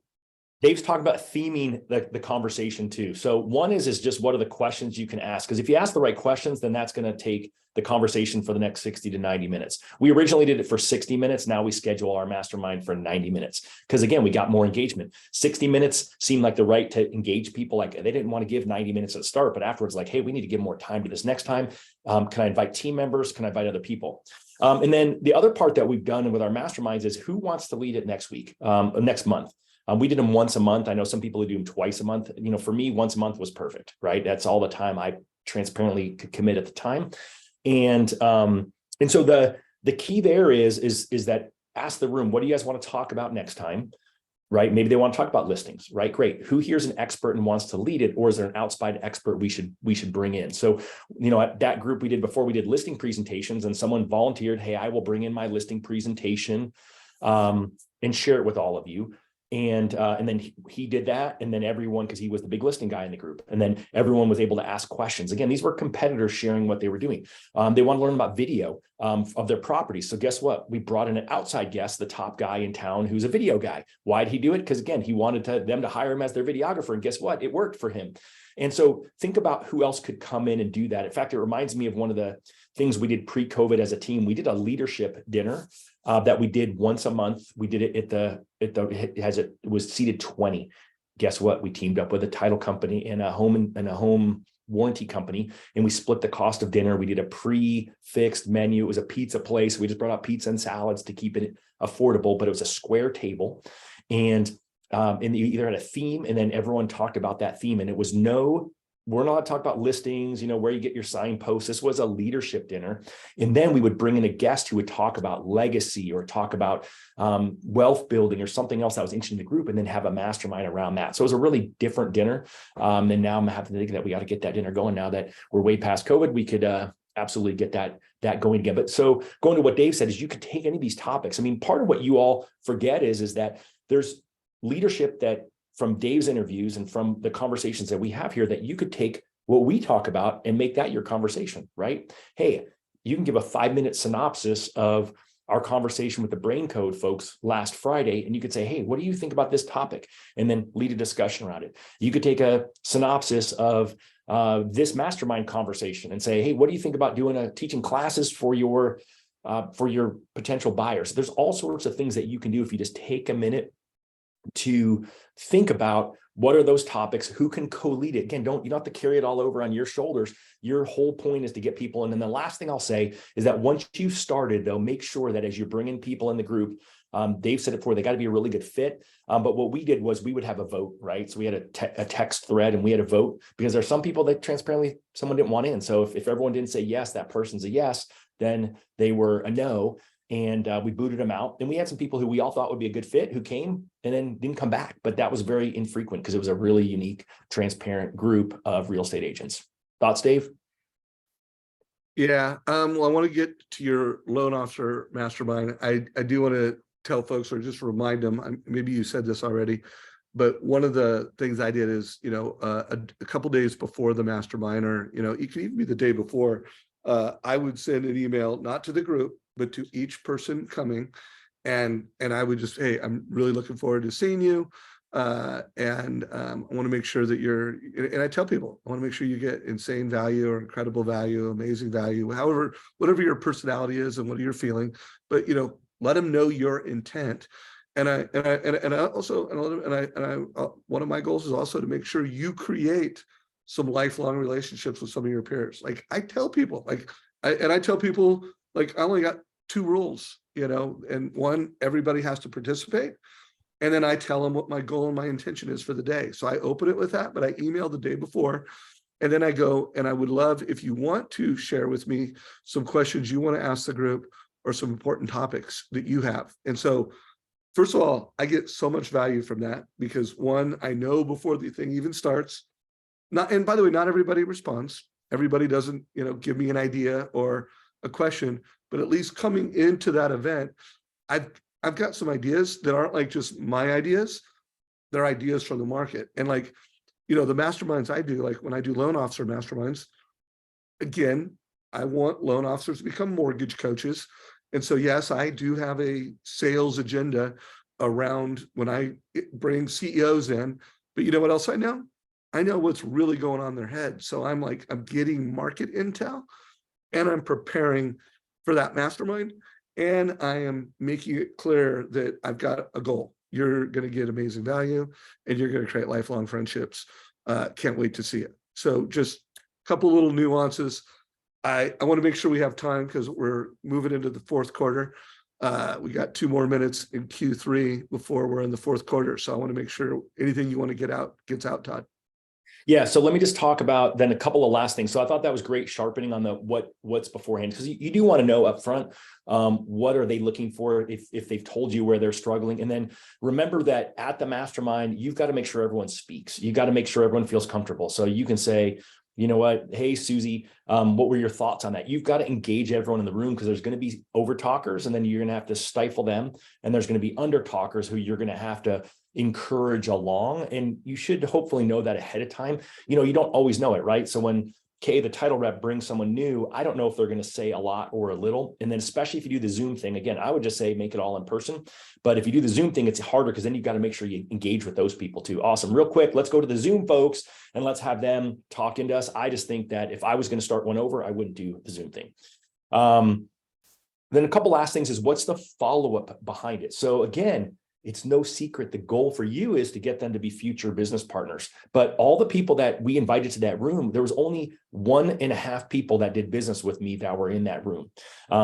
Dave's talking about theming the conversation too. So one is just what are the questions you can ask? Because if you ask the right questions, then that's going to take the conversation for the next 60 to 90 minutes. We originally did it for 60 minutes. Now we schedule our mastermind for 90 minutes. Because again, we got more engagement. 60 minutes seemed like the right to engage people. Like, they didn't want to give 90 minutes at the start, but afterwards, like, hey, we need to give more time to this next time. Can I invite team members? Can I invite other people? And then the other part that we've done with our masterminds is who wants to lead it next week, next month. We did them once a month. I know some people do them twice a month. For me, once a month was perfect, right? That's all the time I transparently could commit at the time. And so the key there is that ask the room, what do you guys want to talk about next time? Right? Maybe they want to talk about listings, right? Great. Who here's an expert and wants to lead it, or is there an outside expert we should bring in? So, at that group we did before, we did listing presentations, and someone volunteered, hey, I will bring in my listing presentation and share it with all of you. And then he did that, and then everyone, because he was the big listing guy in the group, and then everyone was able to ask questions. Again, these were competitors sharing what they were doing. They want to learn about video of their properties. So guess what? We brought in an outside guest, the top guy in town, who's a video guy. Why did he do it? Because again, he wanted them to hire him as their videographer, and guess what? It worked for him. And so think about who else could come in and do that. In fact, it reminds me of one of the things we did pre-COVID as a team. We did a leadership dinner that we did once a month. We did it it was seated 20. Guess what? We teamed up with a title company and a home warranty company, and we split the cost of dinner. We did a pre-fixed menu. It was a pizza place. We just brought out pizza and salads to keep it affordable, but it was a square table. And you either had a theme, and then everyone talked about that theme. And it was we're not talking about listings, where you get your signposts. This was a leadership dinner. And then we would bring in a guest who would talk about legacy or talk about wealth building or something else that was interesting in the group, and then have a mastermind around that. So it was a really different dinner. And now I'm having to think that we got to get that dinner going now that we're way past COVID. We could absolutely get that going again. But so going to what Dave said is you could take any of these topics. I mean, part of what you all forget is that there's leadership that from Dave's interviews and from the conversations that we have here that you could take what we talk about and make that your conversation, right? Hey, you can give a 5-minute synopsis of our conversation with the Brain Code folks last Friday, and you could say, hey, what do you think about this topic? And then lead a discussion around it. You could take a synopsis of this mastermind conversation and say, hey, what do you think about teaching classes for your potential buyers? There's all sorts of things that you can do if you just take a minute to think about what are those topics, who can co-lead it. Again, you don't have to carry it all over on your shoulders. Your whole point is to get people. And then the last thing I'll say is that once you've started, though, make sure that as you're bringing people in the group, Dave said it before, they got to be a really good fit. But what we did was we would have a vote, right? So we had a text thread and we had a vote because there's some people that transparently someone didn't want in. So if everyone didn't say yes, that person's a yes, then they were a no. And we booted them out. And we had some people who we all thought would be a good fit who came and then didn't come back. But that was very infrequent because it was a really unique, transparent group of real estate agents. Thoughts, Dave? Yeah. Well, I want to get to your loan officer mastermind. I do want to tell folks or just remind them, maybe you said this already, but one of the things I did is, a couple days before the mastermind, or, it could even be the day before, I would send an email, not to the group, but to each person coming. And I would just, hey, I'm really looking forward to seeing you. I want to make sure that and I tell people, I want to make sure you get insane value or incredible value, amazing value, whatever your personality is and what you're feeling, but, let them know your intent. And one of my goals is also to make sure you create some lifelong relationships with some of your peers. Like I tell people, I only got 2 rules, and one, everybody has to participate. And then I tell them what my goal and my intention is for the day. So I open it with that, but I email the day before. And then I go, and I would love if you want to share with me some questions you want to ask the group or some important topics that you have. And so, first of all, I get so much value from that because one, I know before the thing even starts, and by the way, not everybody responds. Everybody doesn't, give me an idea or a question, but at least coming into that event, I've got some ideas that aren't like just my ideas. They're ideas from the market. And the masterminds I do, like when I do loan officer masterminds, again, I want loan officers to become mortgage coaches. And so, yes, I do have a sales agenda around when I bring CEOs in, but you know what else I know? I know what's really going on in their head. So I'm getting market intel and I'm preparing for that mastermind. And I am making it clear that I've got a goal. You're going to get amazing value and you're going to create lifelong friendships. Can't wait to see it. So just a couple little nuances. I want to make sure we have time because we're moving into the fourth quarter. We got 2 more minutes in Q3 before we're in the fourth quarter. So I want to make sure anything you want to get out gets out, Todd. Yeah. So let me just talk about then a couple of last things. So I thought that was great sharpening on the what's beforehand, because you do want to know up front, what are they looking for if they've told you where they're struggling. And then remember that at the mastermind, you've got to make sure everyone speaks. You got to make sure everyone feels comfortable. So you can say, you know what, hey, Susie, what were your thoughts on that? You've got to engage everyone in the room because there's going to be over talkers and then you're going to have to stifle them. And there's going to be under talkers who you're going to have to encourage along. And you should hopefully know that ahead of time. You don't always know it, right? So when Kay, the title rep, brings someone new, I don't know if they're going to say a lot or a little. And then especially if you do the Zoom thing, again, I would just say make it all in person. But if you do the Zoom thing, it's harder because then you've got to make sure you engage with those people too. Awesome. Real quick, let's go to the Zoom folks and let's have them talk into us. I just think that if I was going to start one over, I wouldn't do the Zoom thing. Then a couple last things is what's the follow-up behind it? So again, it's no secret. The goal for you is to get them to be future business partners. But all the people that we invited to that room, there was only 1.5 people that did business with me that were in that room.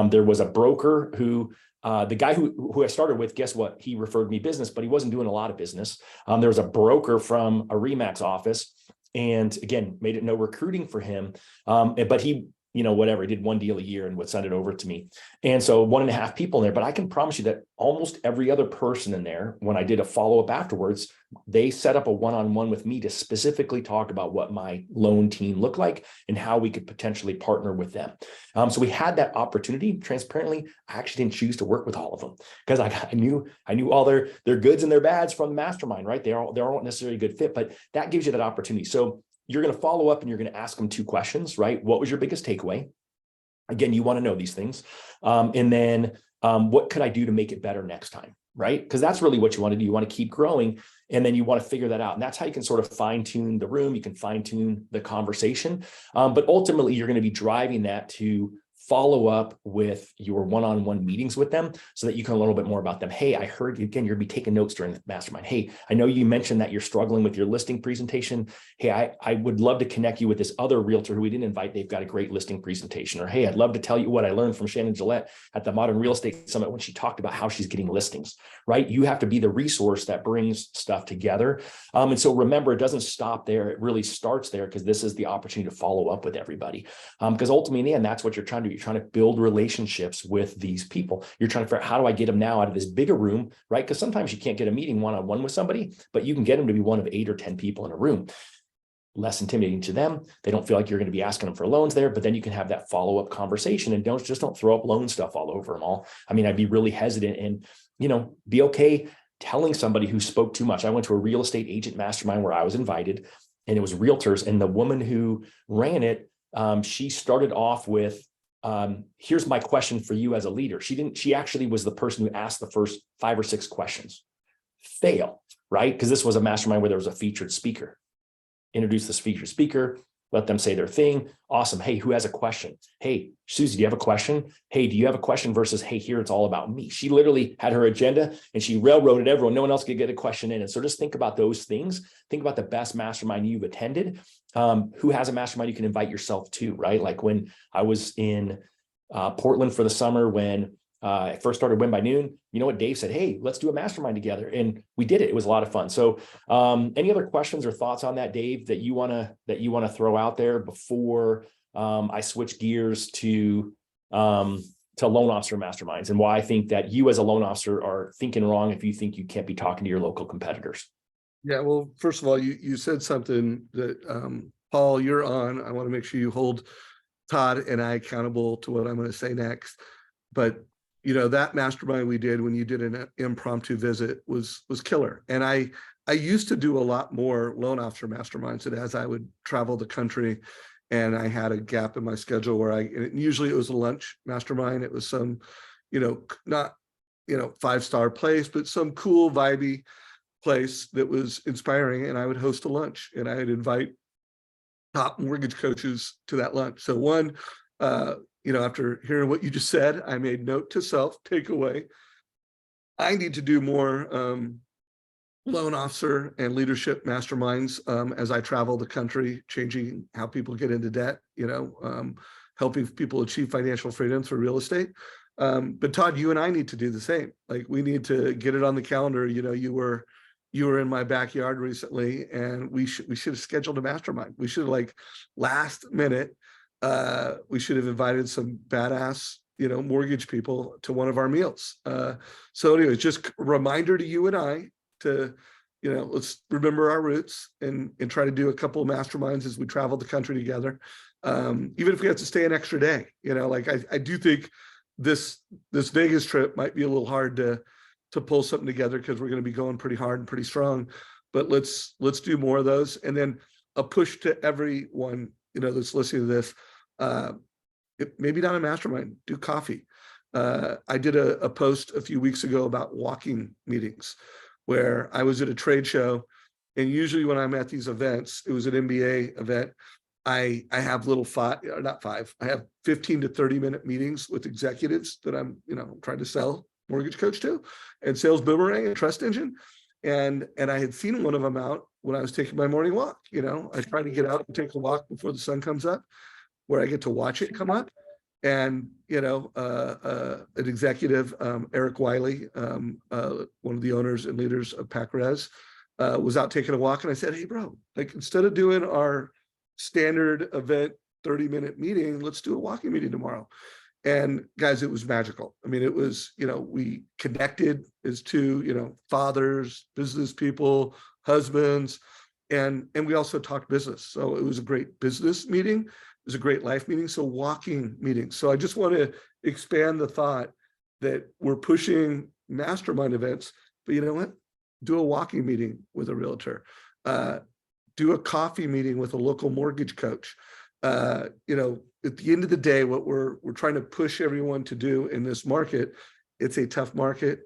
There was a broker who, the guy who I started with, guess what? He referred me business, but he wasn't doing a lot of business. There was a broker from a Remax office, and again, made it no recruiting for him. But he whatever. He did one deal a year and would send it over to me. And so 1.5 people in there, but I can promise you that almost every other person in there, when I did a follow-up afterwards, they set up a one-on-one with me to specifically talk about what my loan team looked like and how we could potentially partner with them. So we had that opportunity. Transparently, I actually didn't choose to work with all of them because I knew all their goods and their bads from the mastermind, right? They aren't necessarily a good fit, but that gives you that opportunity. So you're going to follow up and you're going to ask them 2 questions, right? What was your biggest takeaway? Again, you want to know these things. And then what could I do to make it better next time, right? Because that's really what you want to do. You want to keep growing, and then you want to figure that out. And that's how you can sort of fine tune the room. You can fine tune the conversation. But ultimately, you're going to be driving that to follow up with your one-on-one meetings with them so that you can learn a little bit more about them. Hey, I heard, again, you're going to be taking notes during the mastermind. Hey, I know you mentioned that you're struggling with your listing presentation. Hey, I would love to connect you with this other realtor who we didn't invite. They've got a great listing presentation. Or, hey, I'd love to tell you what I learned from Shannon Gillette at the Modern Real Estate Summit when she talked about how she's getting listings, right? You have to be the resource that brings stuff together. And so remember, it doesn't stop there. It really starts there because this is the opportunity to follow up with everybody. Because ultimately, in the end, that's what you're trying to do. You're trying to build relationships with these people. You're trying to figure out, how do I get them now out of this bigger room, right? Because sometimes you can't get a meeting one-on-one with somebody, but you can get them to be one of 8 or 10 people in a room. Less intimidating to them. They don't feel like you're going to be asking them for loans there, but then you can have that follow-up conversation and don't throw up loan stuff all over them all. I mean, I'd be really hesitant and, be okay telling somebody who spoke too much. I went to a real estate agent mastermind where I was invited, and it was realtors. And the woman who ran it, she started off with, here's my question for you as a leader. She actually was the person who asked the first 5 or 6 questions. Fail, right? Because this was a mastermind where there was a featured speaker. Introduce this featured speaker, let them say their thing. Awesome. Hey, who has a question? Hey, Susie, do you have a question? Hey, do you have a question? Versus, hey, here, it's all about me. She literally had her agenda and she railroaded everyone. No one else could get a question in. And so just think about those things. Think about the best mastermind you've attended. Who has a mastermind you can invite yourself to, right? Like when I was in Portland for the summer, when I first started Win by Noon, you know what? Dave said, hey, let's do a mastermind together. And we did it. It was a lot of fun. So any other questions or thoughts on that, Dave, that you want to throw out there before I switch gears to loan officer masterminds, and why I think that you as a loan officer are thinking wrong if you think you can't be talking to your local competitors? Yeah, well, first of all, you said something that, Paul, you're on. I want to make sure you hold Todd and I accountable to what I'm going to say next. But, that mastermind we did when you did an impromptu visit was killer. And I used to do a lot more loan officer masterminds, and as I would travel the country and I had a gap in my schedule where usually it was a lunch mastermind. It was some, not, 5-star place, but some cool, vibey place that was inspiring, and I would host a lunch and I would invite top mortgage coaches to that lunch. So one, after hearing what you just said, I made note to self, takeaway. I need to do more loan officer and leadership masterminds as I travel the country, changing how people get into debt, helping people achieve financial freedom through real estate. But Todd, you and I need to do the same. Like, we need to get it on the calendar. You were in my backyard recently, and we should have scheduled a mastermind. We should have, last minute, we should have invited some badass, mortgage people to one of our meals. So anyways, just a reminder to you and I to, let's remember our roots and try to do a couple of masterminds as we travel the country together. Even if we have to stay an extra day, I do think this Vegas trip might be a little hard to pull something together because we're going to be going pretty hard and pretty strong, but let's do more of those. And then a push to everyone, that's listening to this, maybe not a mastermind, do coffee. I did a post a few weeks ago about walking meetings where I was at a trade show, and usually when I'm at these events, it was an MBA event, I have I have 15 to 30 minute meetings with executives that I'm, trying to sell Mortgage Coach to, and Sales Boomerang and Trust Engine. And I had seen one of them out when I was taking my morning walk. I try to get out and take a walk before the sun comes up, where I get to watch it come up. And, an executive, Eric Wiley, one of the owners and leaders of PacRez, was out taking a walk. And I said, hey, bro, instead of doing our standard event 30-minute meeting. Let's do a walking meeting tomorrow. And guys, it was magical. I mean, it was, we connected as two, fathers, business people, husbands, and we also talked business. So it was a great business meeting. It was a great life meeting. So walking meeting. So I just want to expand the thought that we're pushing mastermind events, but you know what? Do a walking meeting with a realtor. Do a coffee meeting with a local mortgage coach. At the end of the day, what we're trying to push everyone to do in this market, it's a tough market.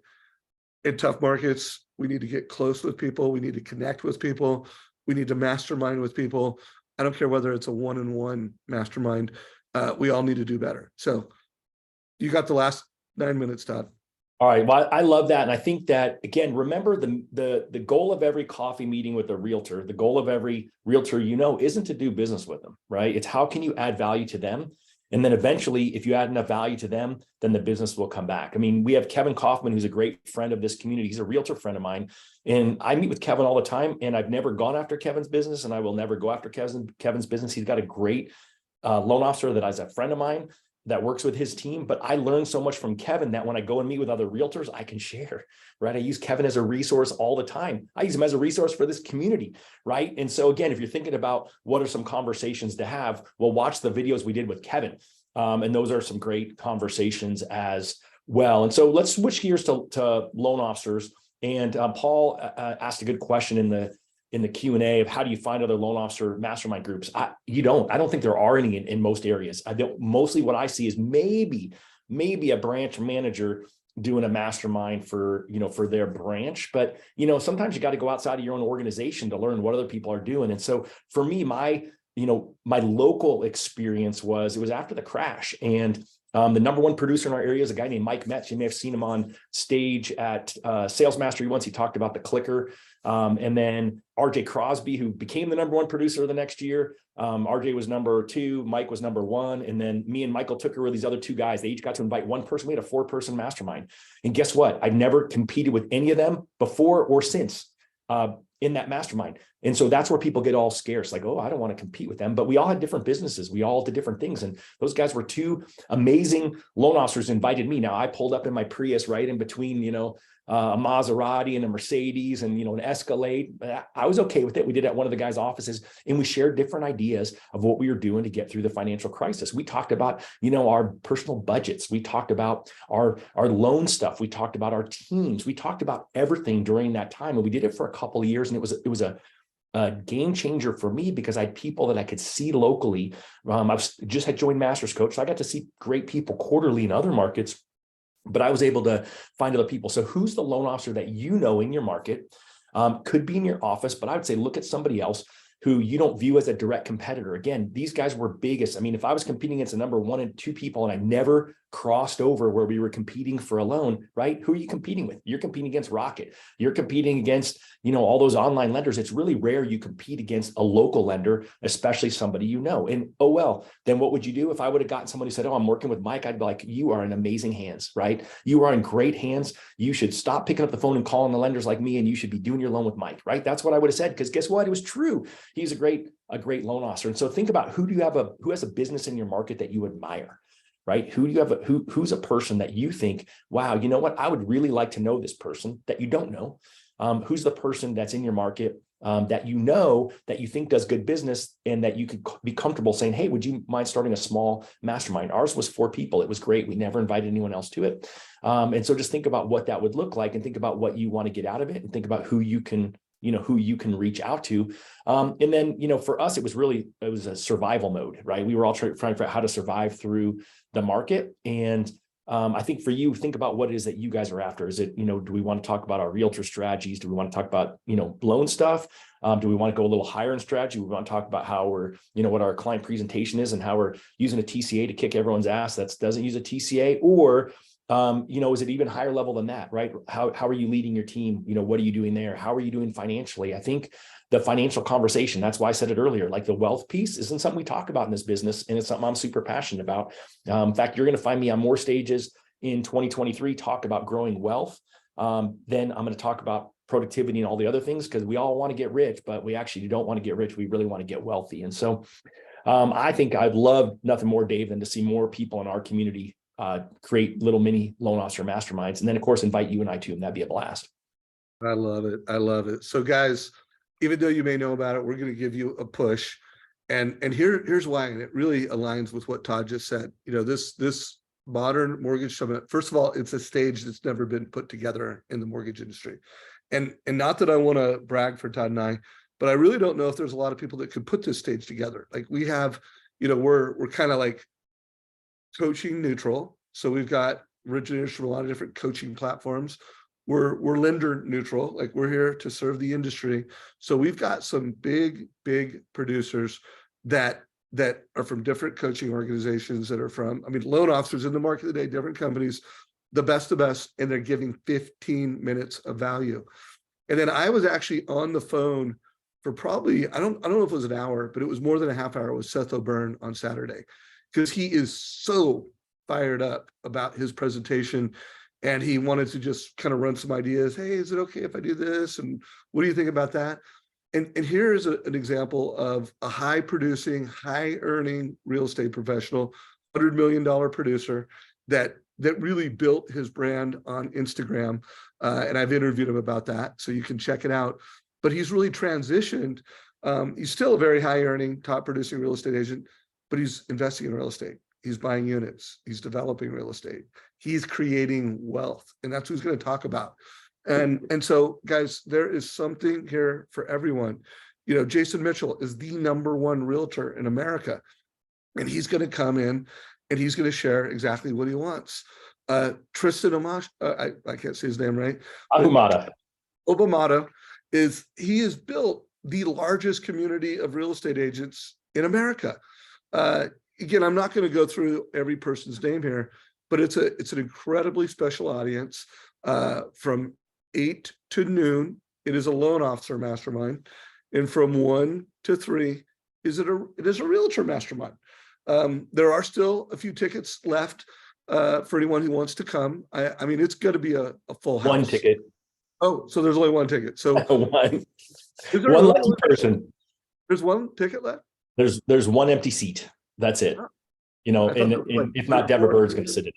In tough markets, we need to get close with people. We need to connect with people. We need to mastermind with people. I don't care whether it's a one-on-one mastermind. We all need to do better. So you got the last 9 minutes, Todd. All right. Well, I love that. And I think that, again, remember the goal of every coffee meeting with a realtor, the goal of every realtor, isn't to do business with them, right? It's how can you add value to them? And then eventually, if you add enough value to them, then the business will come back. I mean, we have Kevin Kaufman, who's a great friend of this community. He's a realtor friend of mine. And I meet with Kevin all the time, and I've never gone after Kevin's business, and I will never go after Kevin's business. He's got a great loan officer that is a friend of mine that works with his team, but I learned so much from Kevin that when I go and meet with other realtors, I can share, right? I use Kevin as a resource all the time. I use him as a resource for this community, right? And so again, if you're thinking about what are some conversations to have, well, watch the videos we did with Kevin. And those are some great conversations as well. And so let's switch gears to loan officers. And Paul asked a good question in the Q&A of how do you find other loan officer mastermind groups? I don't think there are any in most areas. Mostly what I see is maybe a branch manager doing a mastermind for their branch. But, sometimes you got to go outside of your own organization to learn what other people are doing. And so for me, my local experience was after the crash, and the number one producer in our area is a guy named Mike Metz. You may have seen him on stage at Sales Mastery once. He talked about the clicker. And then RJ Crosby, who became the number one producer the next year. RJ was number 2, Mike was number 1. And then me and Michael Tooker were these other 2 guys. They each got to invite one person. We had a 4-person mastermind. And guess what? I'd never competed with any of them before or since in that mastermind. And so that's where people get all scared. It's like, oh, I don't want to compete with them. But we all had different businesses. We all did different things. And those guys were 2 amazing loan officers invited me. Now I pulled up in my Prius right in between, a Maserati and a Mercedes and, an Escalade. I was okay with it. We did it at one of the guys' offices, and we shared different ideas of what we were doing to get through the financial crisis. We talked about, our personal budgets. We talked about our loan stuff. We talked about our teams. We talked about everything during that time. And we did it for a couple of years. And it was a game changer for me because I had people that I could see locally. I just had joined MasterCoach, so I got to see great people quarterly in other markets. But I was able to find other people. So who's the loan officer that in your market? Could be in your office, but I would say look at somebody else who you don't view as a direct competitor. Again, these guys were biggest. I mean, if I was competing against a number 1 and 2 people and I never crossed over where we were competing for a loan, right? Who are you competing with? You're competing against Rocket. You're competing against, all those online lenders. It's really rare you compete against a local lender, especially somebody And oh, well, then what would you do? If I would have gotten somebody who said, oh, I'm working with Mike, I'd be like, you are in amazing hands, right? You are in great hands. You should stop picking up the phone and calling the lenders like me, and you should be doing your loan with Mike, right? That's what I would have said, because guess what? It was true. He's a great loan officer. And so think about who has a business in your market that you admire, right? Who do you have? Who's a person that you think, wow, you know what? I would really like to know this person that you don't know. Who's the person that's in your market that that you think does good business and that you could be comfortable saying, hey, would you mind starting a small mastermind? Ours was 4 people. It was great. We never invited anyone else to it. And so just think about what that would look like and think about what you want to get out of it and think about who you can reach out to. And then, for us, it was a survival mode, right? We were all trying to figure out how to survive through the market. And I think for you, think about what it is that you guys are after. Is it, do we want to talk about our realtor strategies? Do we want to talk about, loan stuff? Do we want to go a little higher in strategy? We want to talk about how we're, what our client presentation is and how we're using a TCA to kick everyone's ass that doesn't use a TCA, or is it even higher level than that, right? How are you leading your team? What are you doing there? How are you doing financially? I think the financial conversation, that's why I said it earlier, like the wealth piece isn't something we talk about in this business. And it's something I'm super passionate about. In fact, you're going to find me on more stages in 2023, talk about growing wealth. Then I'm going to talk about productivity and all the other things, because we all want to get rich, but we actually don't want to get rich. We really want to get wealthy. And so I think I'd love nothing more, Dave, than to see more people in our community create little mini loan officer masterminds, and then of course invite you and I to them. That'd be a blast. I love it. I love it. So guys, even though you may know about it, we're going to give you a push. And here's why, and it really aligns with what Todd just said. You know, this modern mortgage summit, first of all, it's a stage that's never been put together in the mortgage industry. And not that I want to brag for Todd and I, but I really don't know if there's a lot of people that could put this stage together. Like we have, you know, we're kind of like coaching neutral. So we've got originators from a lot of different coaching platforms. We're lender neutral, like we're here to serve the industry. So we've got some big producers that are from different coaching organizations that are from, I mean, loan officers in the market today, different companies, the best, and they're giving 15 minutes of value. And then I was actually on the phone for probably, I don't know if it was an hour, but it was more than a half hour with Seth O'Byrne on Saturday, because he is so fired up about his presentation. And he wanted to just kind of run some ideas. Hey, is it okay if I do this? And what do you think about that? And here's an example of a high producing, high earning real estate professional, $100 million producer that really built his brand on Instagram. And I've interviewed him about that, so you can check it out. But he's really transitioned. He's still a very high earning, top producing real estate agent, but he's investing in real estate. He's buying units. He's developing real estate. He's creating wealth. And that's what he's going to talk about. And so, guys, there is something here for everyone. You know, Jason Mitchell is the #1 realtor in America. And he's going to come in and he's going to share exactly what he wants. Tristan Amash, I can't say his name right. Obamata he has built the largest community of real estate agents in America. Again, I'm not going to go through every person's name here, but it's an incredibly special audience. From 8 to noon, it is a loan officer mastermind, and from 1 to 3, it is a realtor mastermind. There are still a few tickets left for anyone who wants to come. I mean, it's going to be a full house. One ticket. Oh, so there's only one ticket. So one lucky person. There's one ticket left. There's one empty seat. That's it. You know, and if not, Deborah Bird's going to sit in.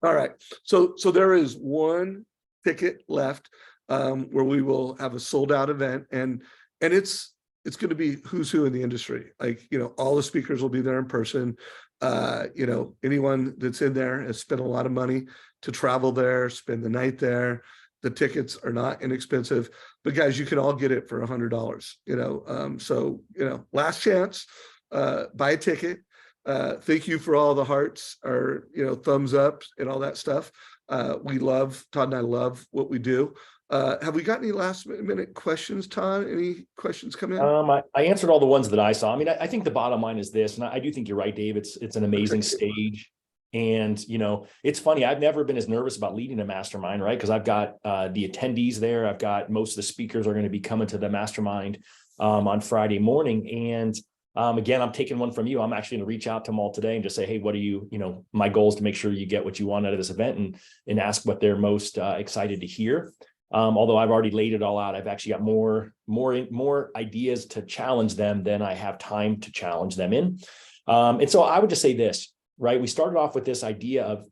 All right. So there is one ticket left where we will have a sold out event, and it's going to be who's who in the industry. Like, you know, all the speakers will be there in person. You know, anyone that's in there has spent a lot of money to travel there, spend the night there. The tickets are not inexpensive, but guys, you can all get it for $100. You know, so, you know, last chance, buy a ticket. Thank you for all the hearts or, you know, thumbs up and all that stuff. Todd and I love what we do. Have we got any last minute questions, Todd? Any questions come in? I answered all the ones that I saw. I mean, I think the bottom line is this, and I do think you're right, Dave. It's an amazing stage. And, you know, it's funny. I've never been as nervous about leading a mastermind, right? Because I've got the attendees there. I've got most of the speakers are going to be coming to the mastermind on Friday morning. And again, I'm taking one from you. I'm actually going to reach out to them all today and just say, hey, what are you know, my goal is to make sure you get what you want out of this event, and ask what they're most excited to hear. Although I've already laid it all out, I've actually got more ideas to challenge them than I have time to challenge them in. And so I would just say this, right? We started off with this idea of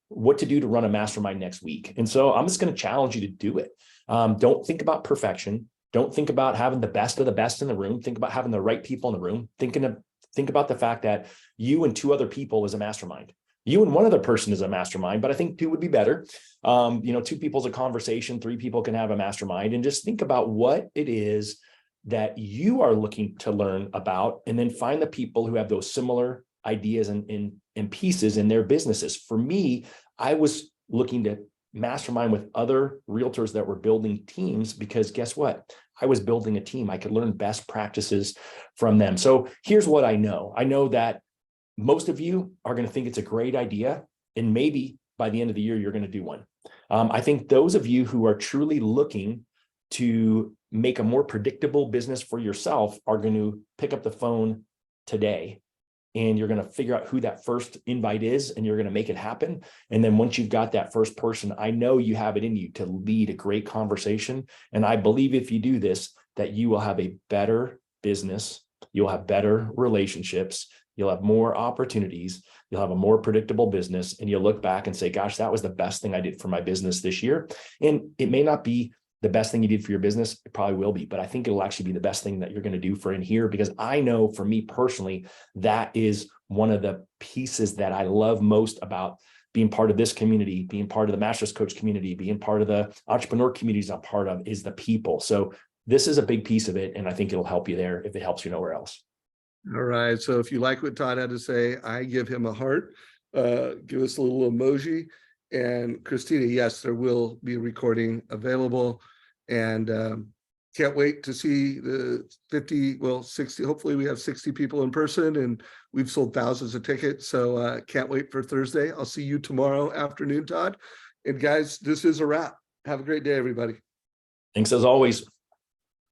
what to do to run a mastermind next week. And so I'm just going to challenge you to do it. Don't think about perfection. Don't think about having the best of the best in the room. Think about having the right people in the room. Think about the fact that you and 2 other people is a mastermind. You and 1 other person is a mastermind, but I think 2 would be better. You know, 2 people is a conversation, 3 people can have a mastermind, and just think about what it is that you are looking to learn about, and then find the people who have those similar ideas and pieces in their businesses. For me, I was looking to mastermind with other realtors that were building teams, because guess what? I was building a team. I could learn best practices from them. So here's what I know. I know that most of you are going to think it's a great idea, and maybe by the end of the year, you're going to do one. I think those of you who are truly looking to make a more predictable business for yourself are going to pick up the phone today, and you're going to figure out who that first invite is, and you're going to make it happen. And then once you've got that first person, I know you have it in you to lead a great conversation. And I believe if you do this, that you will have a better business you'll have better relationships, you'll have more opportunities, you'll have a more predictable business, and you'll look back and say, gosh, that was the best thing I did for my business this year. And it may not be the best thing you did for your business. It probably will be, but I think it'll actually be the best thing that you're going to do for in here, because I know for me personally, that is one of the pieces that I love most about being part of this community, being part of the Masters Coach community, being part of the entrepreneur communities I'm part of, is the people. So this is a big piece of it. And I think it'll help you there if it helps you nowhere else. All right. So if you like what Todd had to say, I give him a heart. Give us a little emoji. And Christina, yes, there will be a recording available. And can't wait to see the 50, well, 60, hopefully we have 60 people in person, and we've sold thousands of tickets. So can't wait for Thursday. I'll see you tomorrow afternoon, Todd. And guys, this is a wrap. Have a great day, everybody. Thanks as always.